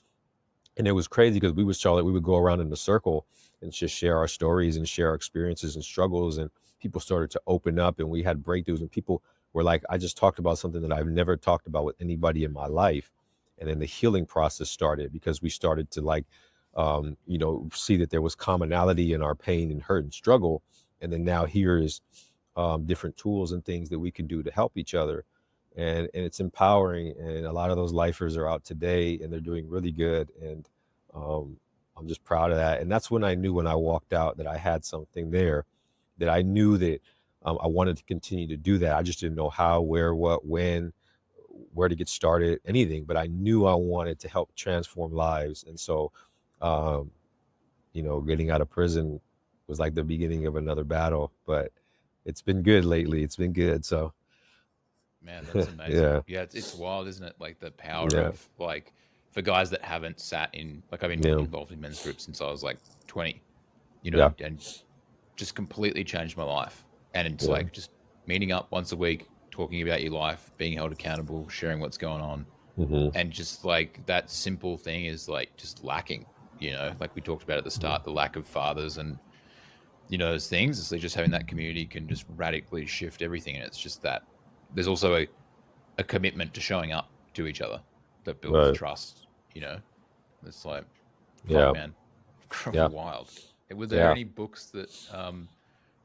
Speaker 2: And it was crazy because we would go around in a circle and just share our stories and share our experiences and struggles, and people started to open up and we had breakthroughs, and people were like, I just talked about something that I've never talked about with anybody in my life. And then the healing process started because we started to see that there was commonality in our pain and hurt and struggle. And then now here is different tools and things that we can do to help each other. And it's empowering, and a lot of those lifers are out today and they're doing really good. And um, I'm just proud of that. And that's when I knew, when I walked out, that I had something there, that I knew that I wanted to continue to do that. I just didn't know how, where, what, when, where to get started, anything, but I knew I wanted to help transform lives. And so um, getting out of prison was like the beginning of another battle, but it's been good lately. It's been good. So
Speaker 1: Man, that's amazing.
Speaker 2: yeah,
Speaker 1: Yeah, it's wild, isn't it? Like the power
Speaker 2: yeah,
Speaker 1: of like for guys that haven't sat in like I've been
Speaker 2: yeah,
Speaker 1: involved in men's groups since I was like 20,
Speaker 2: yeah,
Speaker 1: and just completely changed my life. And it's
Speaker 2: yeah.
Speaker 1: like just meeting up once a week, talking about your life, being held accountable, sharing what's going on.
Speaker 2: Hmm.
Speaker 1: And just like that simple thing is like just lacking, like we talked about at the start, the lack of fathers and, those things. It's like just having that community can just radically shift everything. And it's just that there's also a commitment to showing up to each other that builds
Speaker 2: Right.
Speaker 1: trust, you know? It's like, fuck,
Speaker 2: Yeah.
Speaker 1: man,
Speaker 2: Yeah.
Speaker 1: wild. Were there
Speaker 2: Yeah.
Speaker 1: any books that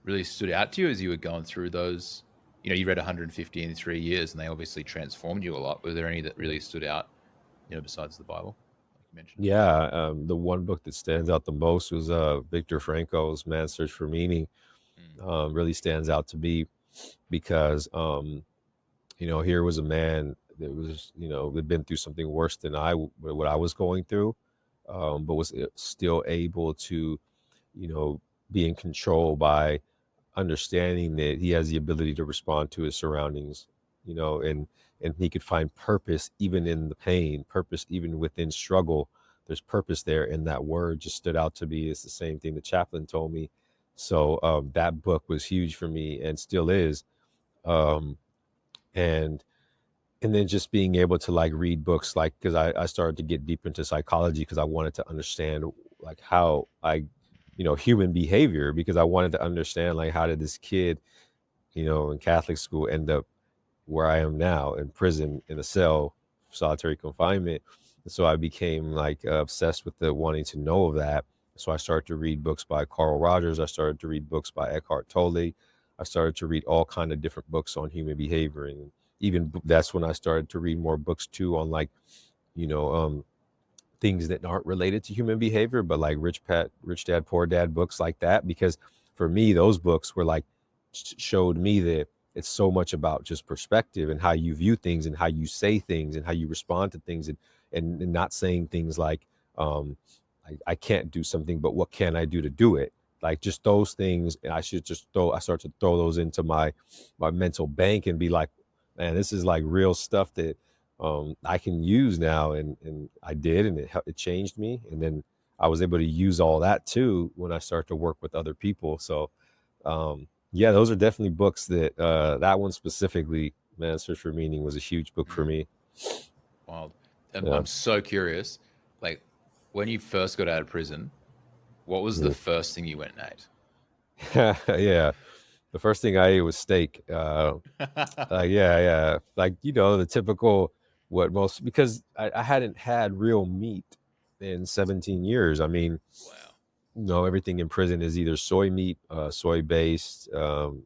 Speaker 1: really stood out to you as you were going through those? You read 150 in 3 years, and they obviously transformed you a lot. Were there any that really stood out, besides the Bible, like you mentioned?
Speaker 2: Yeah. The one book that stands out the most was Viktor Frankl's Man's Search for Meaning.
Speaker 1: Mm,
Speaker 2: Really stands out to me because here was a man that was, had been through something worse than what I was going through, but was still able to, you know, be in control by understanding that he has the ability to respond to his surroundings, and he could find purpose even in the pain, purpose even within struggle. There's purpose there, and that word just stood out to me. It's the same thing the chaplain told me. So that book was huge for me and still is. Um, and and then just being able to like read books, like because I started to get deep into psychology because I wanted to understand like how human behavior, because I wanted to understand like how did this kid in Catholic school end up where I am now in prison in a cell, solitary confinement. And so I became like obsessed with the wanting to know of that. So I started to read books by Carl Rogers. I started to read books by Eckhart Tolle. I started to read all kind of different books on human behavior, and even that's when I started to read more books too on like you know um, things that aren't related to human behavior, but like Rich Dad, Poor Dad books like that. Because for me, those books were like showed me that it's so much about just perspective and how you view things and how you say things and how you respond to things, and not saying things like, I can't do something, but what can I do to do it? like just those things, and I start to throw those into my mental bank and be like, man, this is like real stuff that I can use now. And I did, and it changed me. And then I was able to use all that too when I start to work with other people. So yeah, those are definitely books that that one specifically, man, Search for Meaning was a huge book for
Speaker 1: Mm,
Speaker 2: me.
Speaker 1: wild.
Speaker 2: Yeah.
Speaker 1: I'm so curious. Like, when you first got out of prison, what was the
Speaker 2: Mm.
Speaker 1: first thing you went and ate?
Speaker 2: Yeah. The first thing I ate was steak. Yeah, yeah. Like, the typical, what most, because I hadn't had real meat in 17 years. I mean,
Speaker 1: Wow.
Speaker 2: everything in prison is either soy meat, soy based,
Speaker 1: Gross,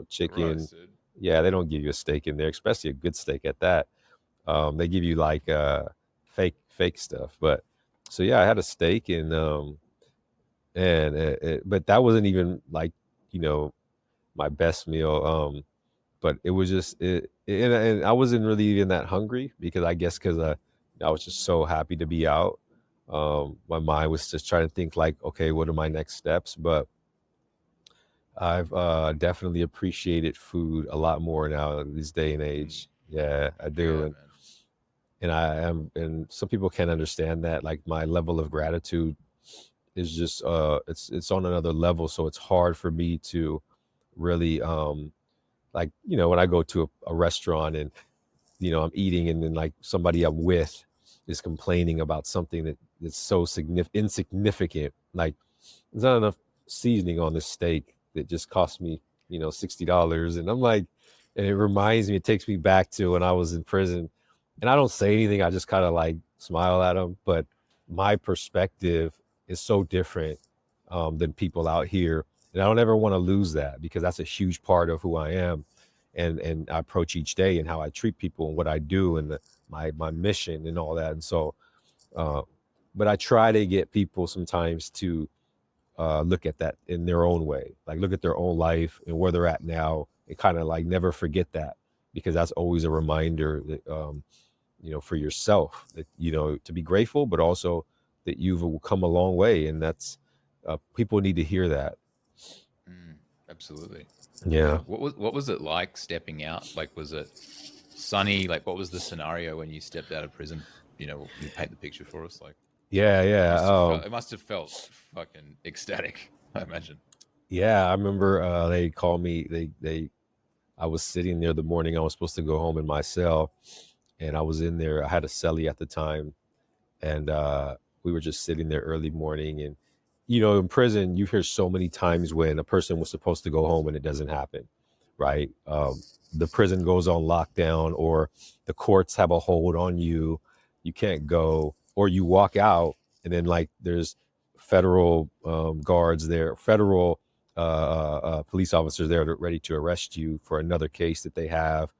Speaker 2: chicken.
Speaker 1: dude.
Speaker 2: Yeah, they don't give you a steak in there, especially a good steak at that. They give you like fake stuff. But so yeah, I had a steak, but that wasn't even like, you know, my best meal. But it was just and I wasn't really even that hungry because I guess because I was just so happy to be out. My mind was just trying to think like, okay, what are my next steps? But I've definitely appreciated food a lot more now in this day and
Speaker 1: Mm,
Speaker 2: age. Yeah, I do,
Speaker 1: yeah,
Speaker 2: and
Speaker 1: man.
Speaker 2: some people can't understand that. Like my level of gratitude is just it's on another level. So it's hard for me to really like when I go to a restaurant and I'm eating and then like somebody I'm with is complaining about something that's so insignificant. Like there's not enough seasoning on this steak that just cost me, $60. And I'm like, and it reminds me, it takes me back to when I was in prison. And I don't say anything, I just kind of like smile at them. But my perspective is so different than people out here. And I don't ever want to lose that because that's a huge part of who I am. And I approach each day and how I treat people and what I do and my mission and all that. And so, uh, but I try to get people sometimes to look at that in their own way, like look at their own life and where they're at now, and kind of like never forget that because that's always a reminder that for yourself that to be grateful, but also that you've come a long way, and that's people need to hear that.
Speaker 1: Mm, absolutely. Yeah.
Speaker 2: Yeah.
Speaker 1: What was it like stepping out? Like, was it sunny? Like, what was the scenario when you stepped out of prison? You paint the picture for us. Like,
Speaker 2: Yeah,
Speaker 1: it
Speaker 2: yeah.
Speaker 1: must have felt. It must have felt fucking ecstatic. I imagine.
Speaker 2: Yeah, I remember they called me. They I was sitting there the morning I was supposed to go home in my cell, and I was in there. I had a cellie at the time, and we were just sitting there early morning. And in prison you hear so many times when a person was supposed to go home and it doesn't happen, right? The prison goes on lockdown, or the courts have a hold on you, you can't go, or you walk out and then like there's federal guards there, federal police officers there ready to arrest you for another case that they have.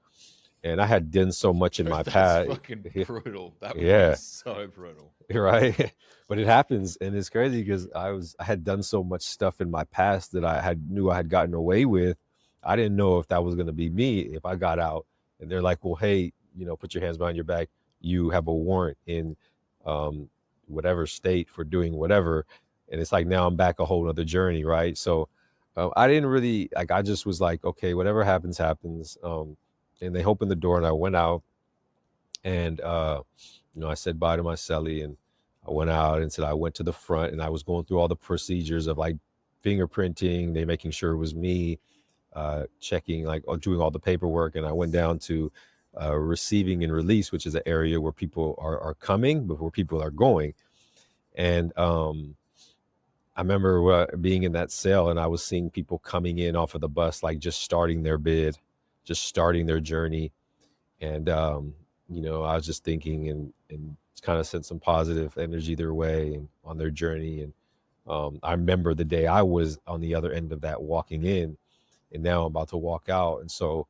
Speaker 2: And I had done so much in
Speaker 1: Dude,
Speaker 2: my
Speaker 1: that's
Speaker 2: past.
Speaker 1: fucking brutal. That would be
Speaker 2: Yeah.
Speaker 1: so brutal.
Speaker 2: Right. But it happens, and it's crazy because I had done so much stuff in my past that I had gotten away with. I didn't know if that was going to be me if I got out and they're like, well, hey, put your hands behind your back, you have a warrant in um whatever state for doing whatever. And it's like now I'm back a whole other journey, right? So I didn't really like, I just was like, okay, whatever happens happens. And they opened the door and I went out, and I said bye to my cellie, and I went out and said I went to the front, and I was going through all the procedures of like fingerprinting, they making sure it was me, checking like doing all the paperwork, and I went down to receiving and release, which is an area where people are coming before people are going. And I remember being in that cell, and I was seeing people coming in off of the bus, like just starting their bid, just starting their journey. And I was just thinking and kind of sent some positive energy their way and on their journey. And I remember the day I was on the other end of that walking in, and now I'm about to walk out. And so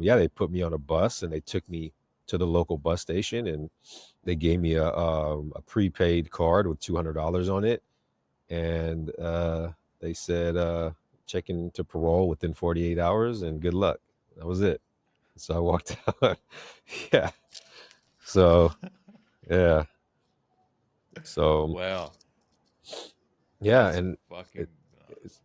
Speaker 2: yeah, they put me on a bus and they took me to the local bus station, and they gave me a prepaid card with $200 on it. And they said check into parole within 48 hours and good luck. That was it. So I walked out. Yeah. So yeah. So
Speaker 1: Wow,
Speaker 2: yeah,
Speaker 1: that's
Speaker 2: and it,
Speaker 1: fucking.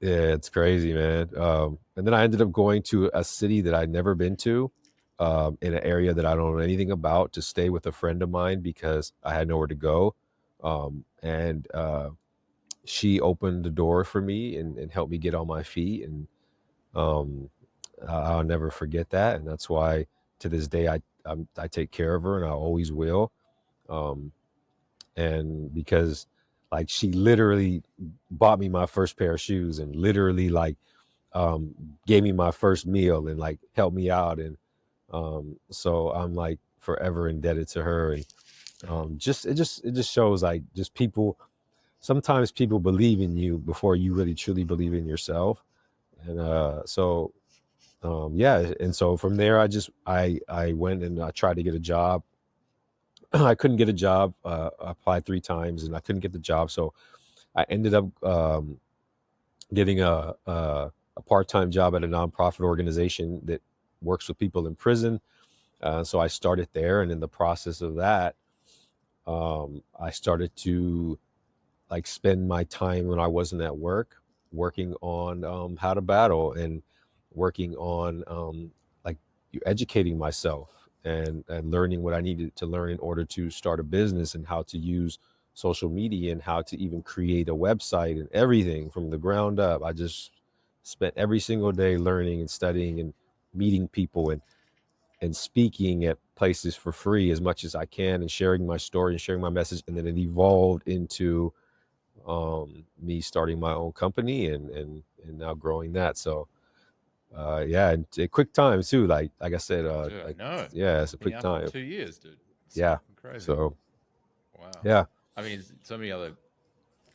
Speaker 2: Yeah, it's crazy, man. And then I ended up going to a city that I'd never been to, in an area that I don't know anything about, to stay with a friend of mine because I had nowhere to go. And she opened the door for me and helped me get on my feet. And um, I'll never forget that. And that's why to this day I take care of her and I always will. Um, and because like she literally bought me my first pair of shoes and literally like um gave me my first meal and like helped me out. And so I'm like forever indebted to her. And just it just shows like just people, sometimes people believe in you before you really truly believe in yourself. And so yeah, and so from there I went and I tried to get a job. I couldn't get a job. I applied 3 times and I couldn't get the job. So I ended up getting a part-time job at a nonprofit organization that works with people in prison. So I started there, and in the process of that, I started to like spend my time when I wasn't at work working on how to battle and working on like educating myself and learning what I needed to learn in order to start a business and how to use social media and how to even create a website and everything from the ground up. I just spent every single day learning and studying and meeting people and speaking at places for free as much as I can and sharing my story and sharing my message. And then it evolved into me starting my own company and now growing that. So yeah, and a quick time too. Like I said,
Speaker 1: Dude, I
Speaker 2: like
Speaker 1: know.
Speaker 2: yeah, it's a
Speaker 1: Been
Speaker 2: quick
Speaker 1: out for
Speaker 2: time.
Speaker 1: 2 years, dude. It's
Speaker 2: Yeah.
Speaker 1: fucking crazy.
Speaker 2: So
Speaker 1: Wow.
Speaker 2: yeah,
Speaker 1: I mean, so many other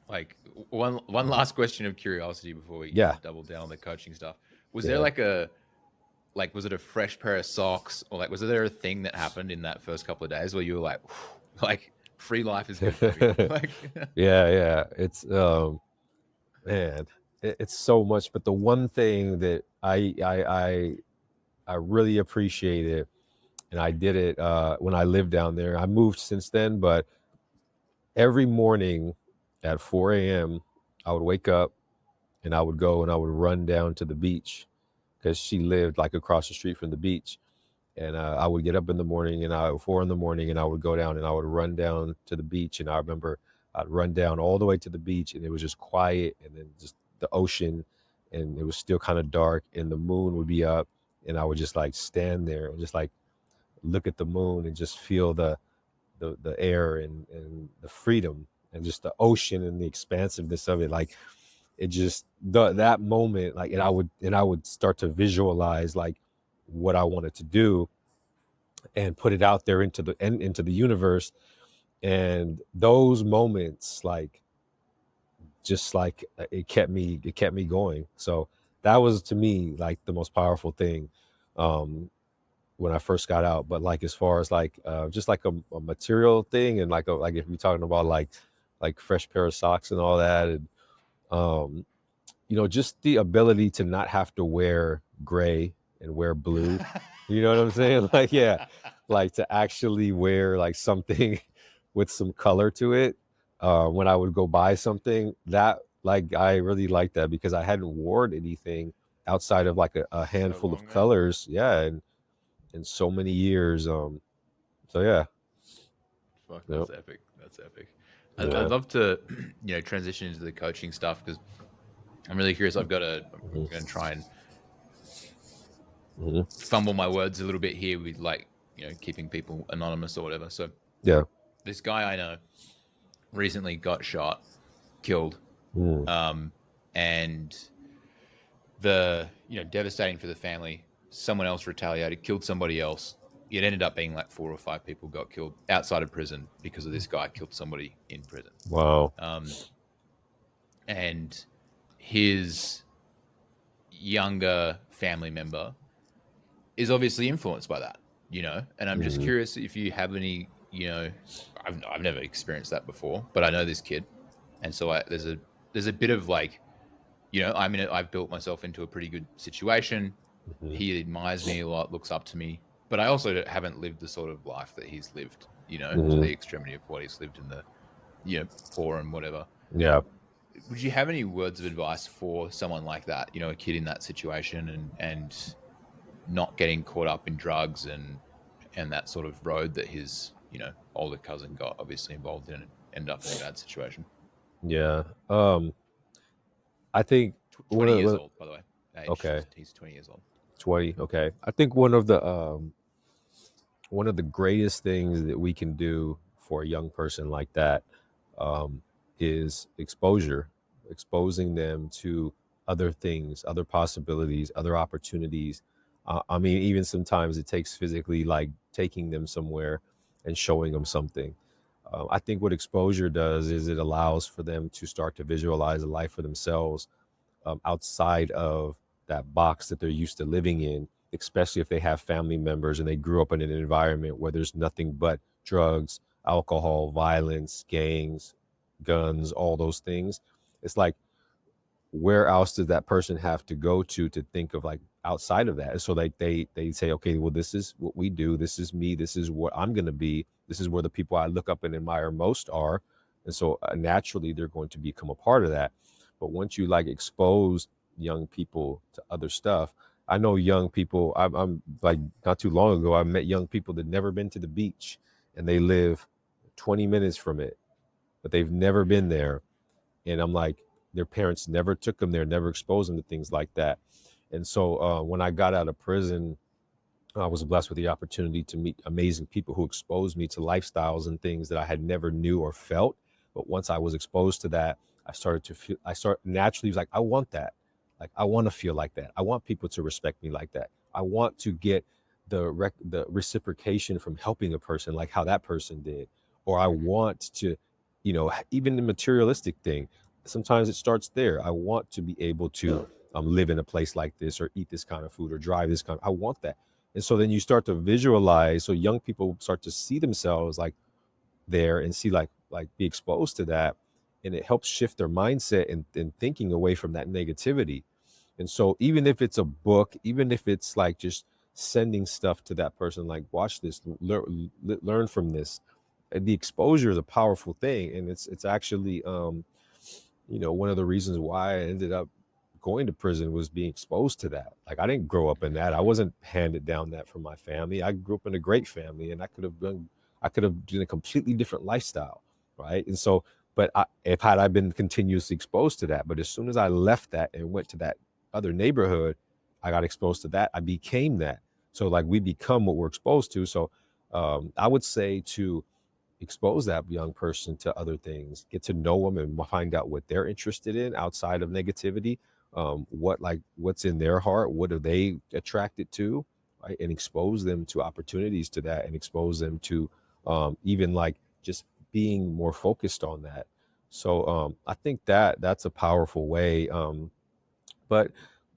Speaker 1: like one last question of curiosity before we
Speaker 2: yeah,
Speaker 1: double down on the coaching stuff. Was there
Speaker 2: yeah.
Speaker 1: like a like was it a fresh pair of socks or like was there a thing that happened in that first couple of days where you were like like free life is good, baby? Like
Speaker 2: Yeah, yeah. It's man, it's so much. But the one thing that I really appreciate it, and I did it when I lived down there. I moved since then, but every morning at 4 a.m. I would wake up and I would go and I would run down to the beach because she lived like across the street from the beach. And I would get up in the morning and 4 in the morning and I would go down and I would run down to the beach. And I remember I'd run down all the way to the beach and it was just quiet and then just the ocean and it was still kind of dark and the moon would be up and I would just like stand there and just like look at the moon and just feel the air and the freedom and just the ocean and the expansiveness of it. Like it just that moment, like and I would start to visualize like what I wanted to do and put it out there into the universe. And those moments like just like it kept me going. So that was to me like the most powerful thing um when I first got out. But like as far as like just like a material thing and like if we're talking about like fresh pair of socks and all that. And um just the ability to not have to wear gray and wear blue. You know what I'm saying? Like, yeah, like to actually wear like something with some color to it. When I would go buy something, that like I really like that because I hadn't worn anything outside of like a
Speaker 1: so
Speaker 2: handful of
Speaker 1: long, man.
Speaker 2: colors. Yeah, and in so many years. So yeah,
Speaker 1: Fuck,
Speaker 2: yep,
Speaker 1: that's epic. That's epic. I'd
Speaker 2: yeah,
Speaker 1: love to, transition into the coaching stuff because I'm really curious. I'm
Speaker 2: hmm
Speaker 1: going to try and
Speaker 2: hmm
Speaker 1: fumble my words a little bit here with like, keeping people anonymous or whatever. So
Speaker 2: yeah,
Speaker 1: this guy I know recently got shot, killed,
Speaker 2: mm,
Speaker 1: um, and the devastating for the family. Someone else retaliated, killed somebody else. It ended up being like 4 or 5 people got killed outside of prison because of this guy killed somebody in prison.
Speaker 2: wow,
Speaker 1: Um, and his younger family member is obviously influenced by that, And I'm just
Speaker 2: mm,
Speaker 1: curious if you have any, I've never experienced that before, but I know this kid, and so there's a bit of like, I mean, I've built myself into a pretty good situation.
Speaker 2: hmm
Speaker 1: He admires me a lot, looks up to me, but I also haven't lived the sort of life that he's lived, to
Speaker 2: hmm
Speaker 1: the extremity of what he's lived in the, poor and whatever.
Speaker 2: yeah,
Speaker 1: Would you have any words of advice for someone like that? You know, a kid in that situation, and not getting caught up in drugs and that sort of road that his older cousin got obviously involved in and ended up in a bad situation.
Speaker 2: Yeah. I think one
Speaker 1: 20
Speaker 2: of
Speaker 1: years
Speaker 2: the,
Speaker 1: old, by the way. Age,
Speaker 2: okay,
Speaker 1: he's 20 years old.
Speaker 2: 20. Okay. I think one of the greatest things that we can do for a young person like that um, is exposure, exposing them to other things, other possibilities, other opportunities. I mean, even sometimes it takes physically, like taking them somewhere and showing them something. I think what exposure does is it allows for them to start to visualize a life for themselves outside of that box that they're used to living in, especially if they have family members and they grew up in an environment where there's nothing but drugs, alcohol, violence, gangs, guns, all those things. It's like, where else does that person have to go to think of like outside of that? And so they say, okay, well, this is what we do, this is me, this is what I'm going to be, this is where the people I look up and admire most are. And so naturally they're going to become a part of that. But once you like expose young people to other stuff, I know young people, I'm like, not too long ago I met young people that never been to the beach, and they live 20 minutes from it, but they've never been there. And I'm like, their parents never took them there, never exposed them to things like that. And so when I got out of prison, I was blessed with the opportunity to meet amazing people who exposed me to lifestyles and things that I had never knew or felt. But once I was exposed to that, I started to feel, I start naturally was like, I want that. Like, I want to feel like that. I want people to respect me like that. I want to get the reciprocation from helping a person like how that person did. Or I
Speaker 1: Mm-hmm.
Speaker 2: want to, even the materialistic thing, sometimes it starts there. I want to be able to live in a place like this, or eat this kind of food, or drive this kind of, I want that. And so then you start to visualize, so young people start to see themselves like there, and see like be exposed to that, and it helps shift their mindset and thinking away from that negativity. And so even if it's a book, even if it's like just sending stuff to that person, like, watch this, learn from this. The exposure is a powerful thing, and it's actually one of the reasons why I ended up going to prison was being exposed to that. Like, I didn't grow up in that. I wasn't handed down that from my family. I grew up in a great family, and I could have done a completely different lifestyle, right? And so, but if had I been continuously exposed to that, but as soon as I left that and went to that other neighborhood, I got exposed to that. I became that. So like, we become what we're exposed to. So I would say to expose that young person to other things, get to know them and find out what they're interested in outside of negativity. What's in their heart, what are they attracted to, right? And expose them to opportunities to that, and expose them to even like just being more focused on that. So I think that that's a powerful way. But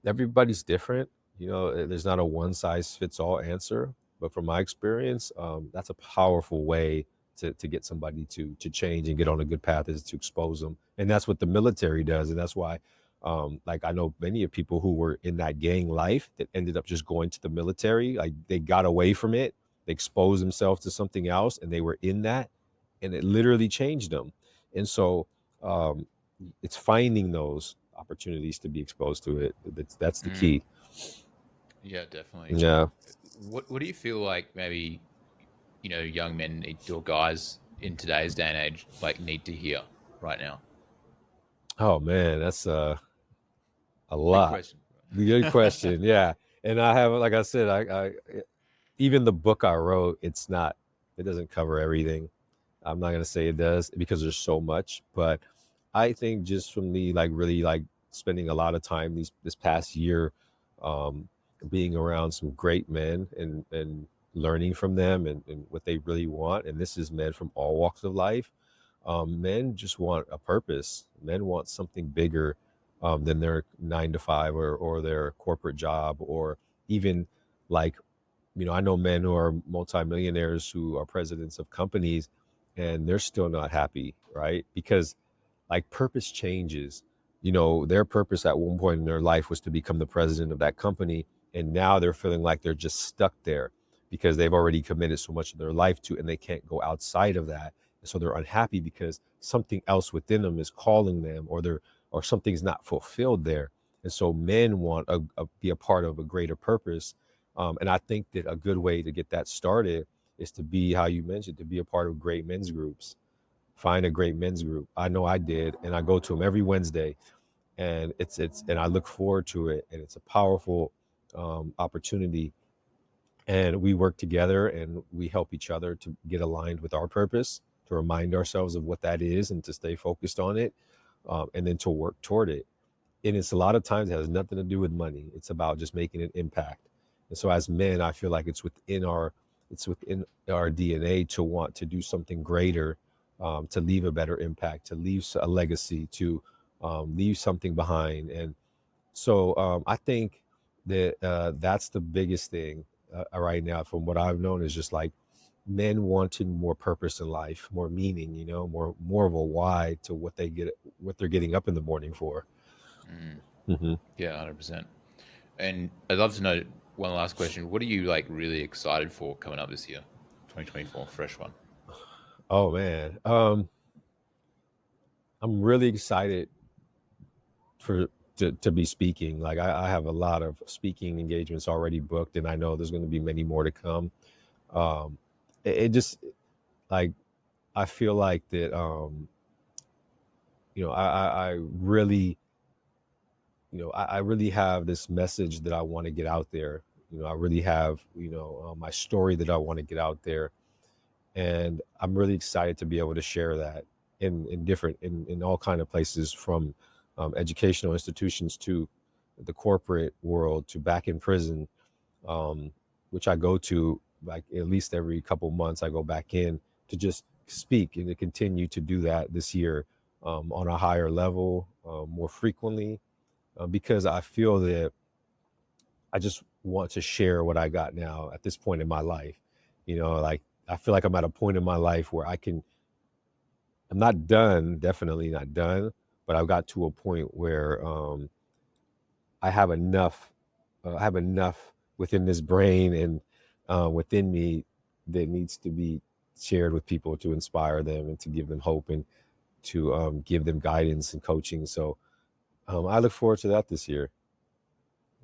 Speaker 2: everybody's different. There's not a one size fits all answer. But from my experience, that's a powerful way to get somebody to change and get on a good path, is to expose them. And that's what the military does. And that's why, like, I know many of people who were in that gang life that ended up just going to the military. Like, they got away from it, they exposed themselves to something else, and they were in that, and it literally changed them. And so, um, it's finding those opportunities to be exposed to it. That's the
Speaker 1: Mm,
Speaker 2: key.
Speaker 1: yeah, definitely.
Speaker 2: Yeah.
Speaker 1: What do you feel like maybe young men need, or guys in today's day and age, like, need to hear right now?
Speaker 2: Oh man, that's a
Speaker 1: Big
Speaker 2: lot.
Speaker 1: question.
Speaker 2: Good question. Yeah. And I have, like I said, I even the book I wrote, it doesn't cover everything. I'm not gonna say it does, because there's so much, but I think just from me, like, really like spending a lot of time this past year, um, being around some great men, and learning from them, and what they really want. And this is men from all walks of life. Men just want a purpose. Men want something bigger than their 9 to 5, or their corporate job, or even like, I know men who are multimillionaires who are presidents of companies, and they're still not happy, right? Because like, purpose changes. Their purpose at one point in their life was to become the president of that company, and now they're feeling like they're just stuck there because they've already committed so much of their life to, and they can't go outside of that. So they're unhappy because something else within them is calling them, or something's not fulfilled there. And so men want be a part of a greater purpose. And I think that a good way to get that started is to be, how you mentioned, to be a part of great men's groups. Find a great men's group. I know I did, and I go to them every Wednesday, and and I look forward to it, and it's a powerful opportunity. And we work together and we help each other to get aligned with our purpose, to remind ourselves of what that is, and to stay focused on it, and then to work toward it. And it's a lot of times it has nothing to do with money. It's about just making an impact. And so as men, I feel like it's within our DNA to want to do something greater, to leave a better impact, to leave a legacy, to leave something behind. And so I think that that's the biggest thing right now, from what I've known, is just like men wanting more purpose in life, more meaning, more of a why to what they're getting up in the morning for.
Speaker 1: Mm.
Speaker 2: Hmm.
Speaker 1: Yeah, 100%. And I'd love to know one last question. What are you like really excited for coming up this year? 2024, fresh one.
Speaker 2: Oh man, I'm really excited for to be speaking. Like I have a lot of speaking engagements already booked, and I know there's going to be many more to come. Um, it just, like, I feel like that. I really, I really have this message that I want to get out there. I really have, my story that I want to get out there, and I'm really excited to be able to share that in all kind of places, from educational institutions to the corporate world to back in prison, um, which I go to like at least every couple months. I go back in to just speak and to continue to do that this year, on a higher level, more frequently, because I feel that I just want to share what I got now at this point in my life. Like, I feel like I'm at a point in my life where I'm not done, definitely not done, but I've got to a point where I have enough, within this brain and within me that needs to be shared with people, to inspire them and to give them hope, and to give them guidance and coaching. So I look forward to that this year.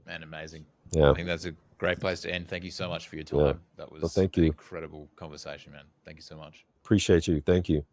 Speaker 1: Man, amazing. I
Speaker 2: Yeah,
Speaker 1: think that's a great place to end. Thank you so much for your
Speaker 2: yeah.
Speaker 1: time. That
Speaker 2: Well,
Speaker 1: was
Speaker 2: thank
Speaker 1: an
Speaker 2: you.
Speaker 1: incredible conversation, man. Thank you so much.
Speaker 2: Appreciate you. Thank you.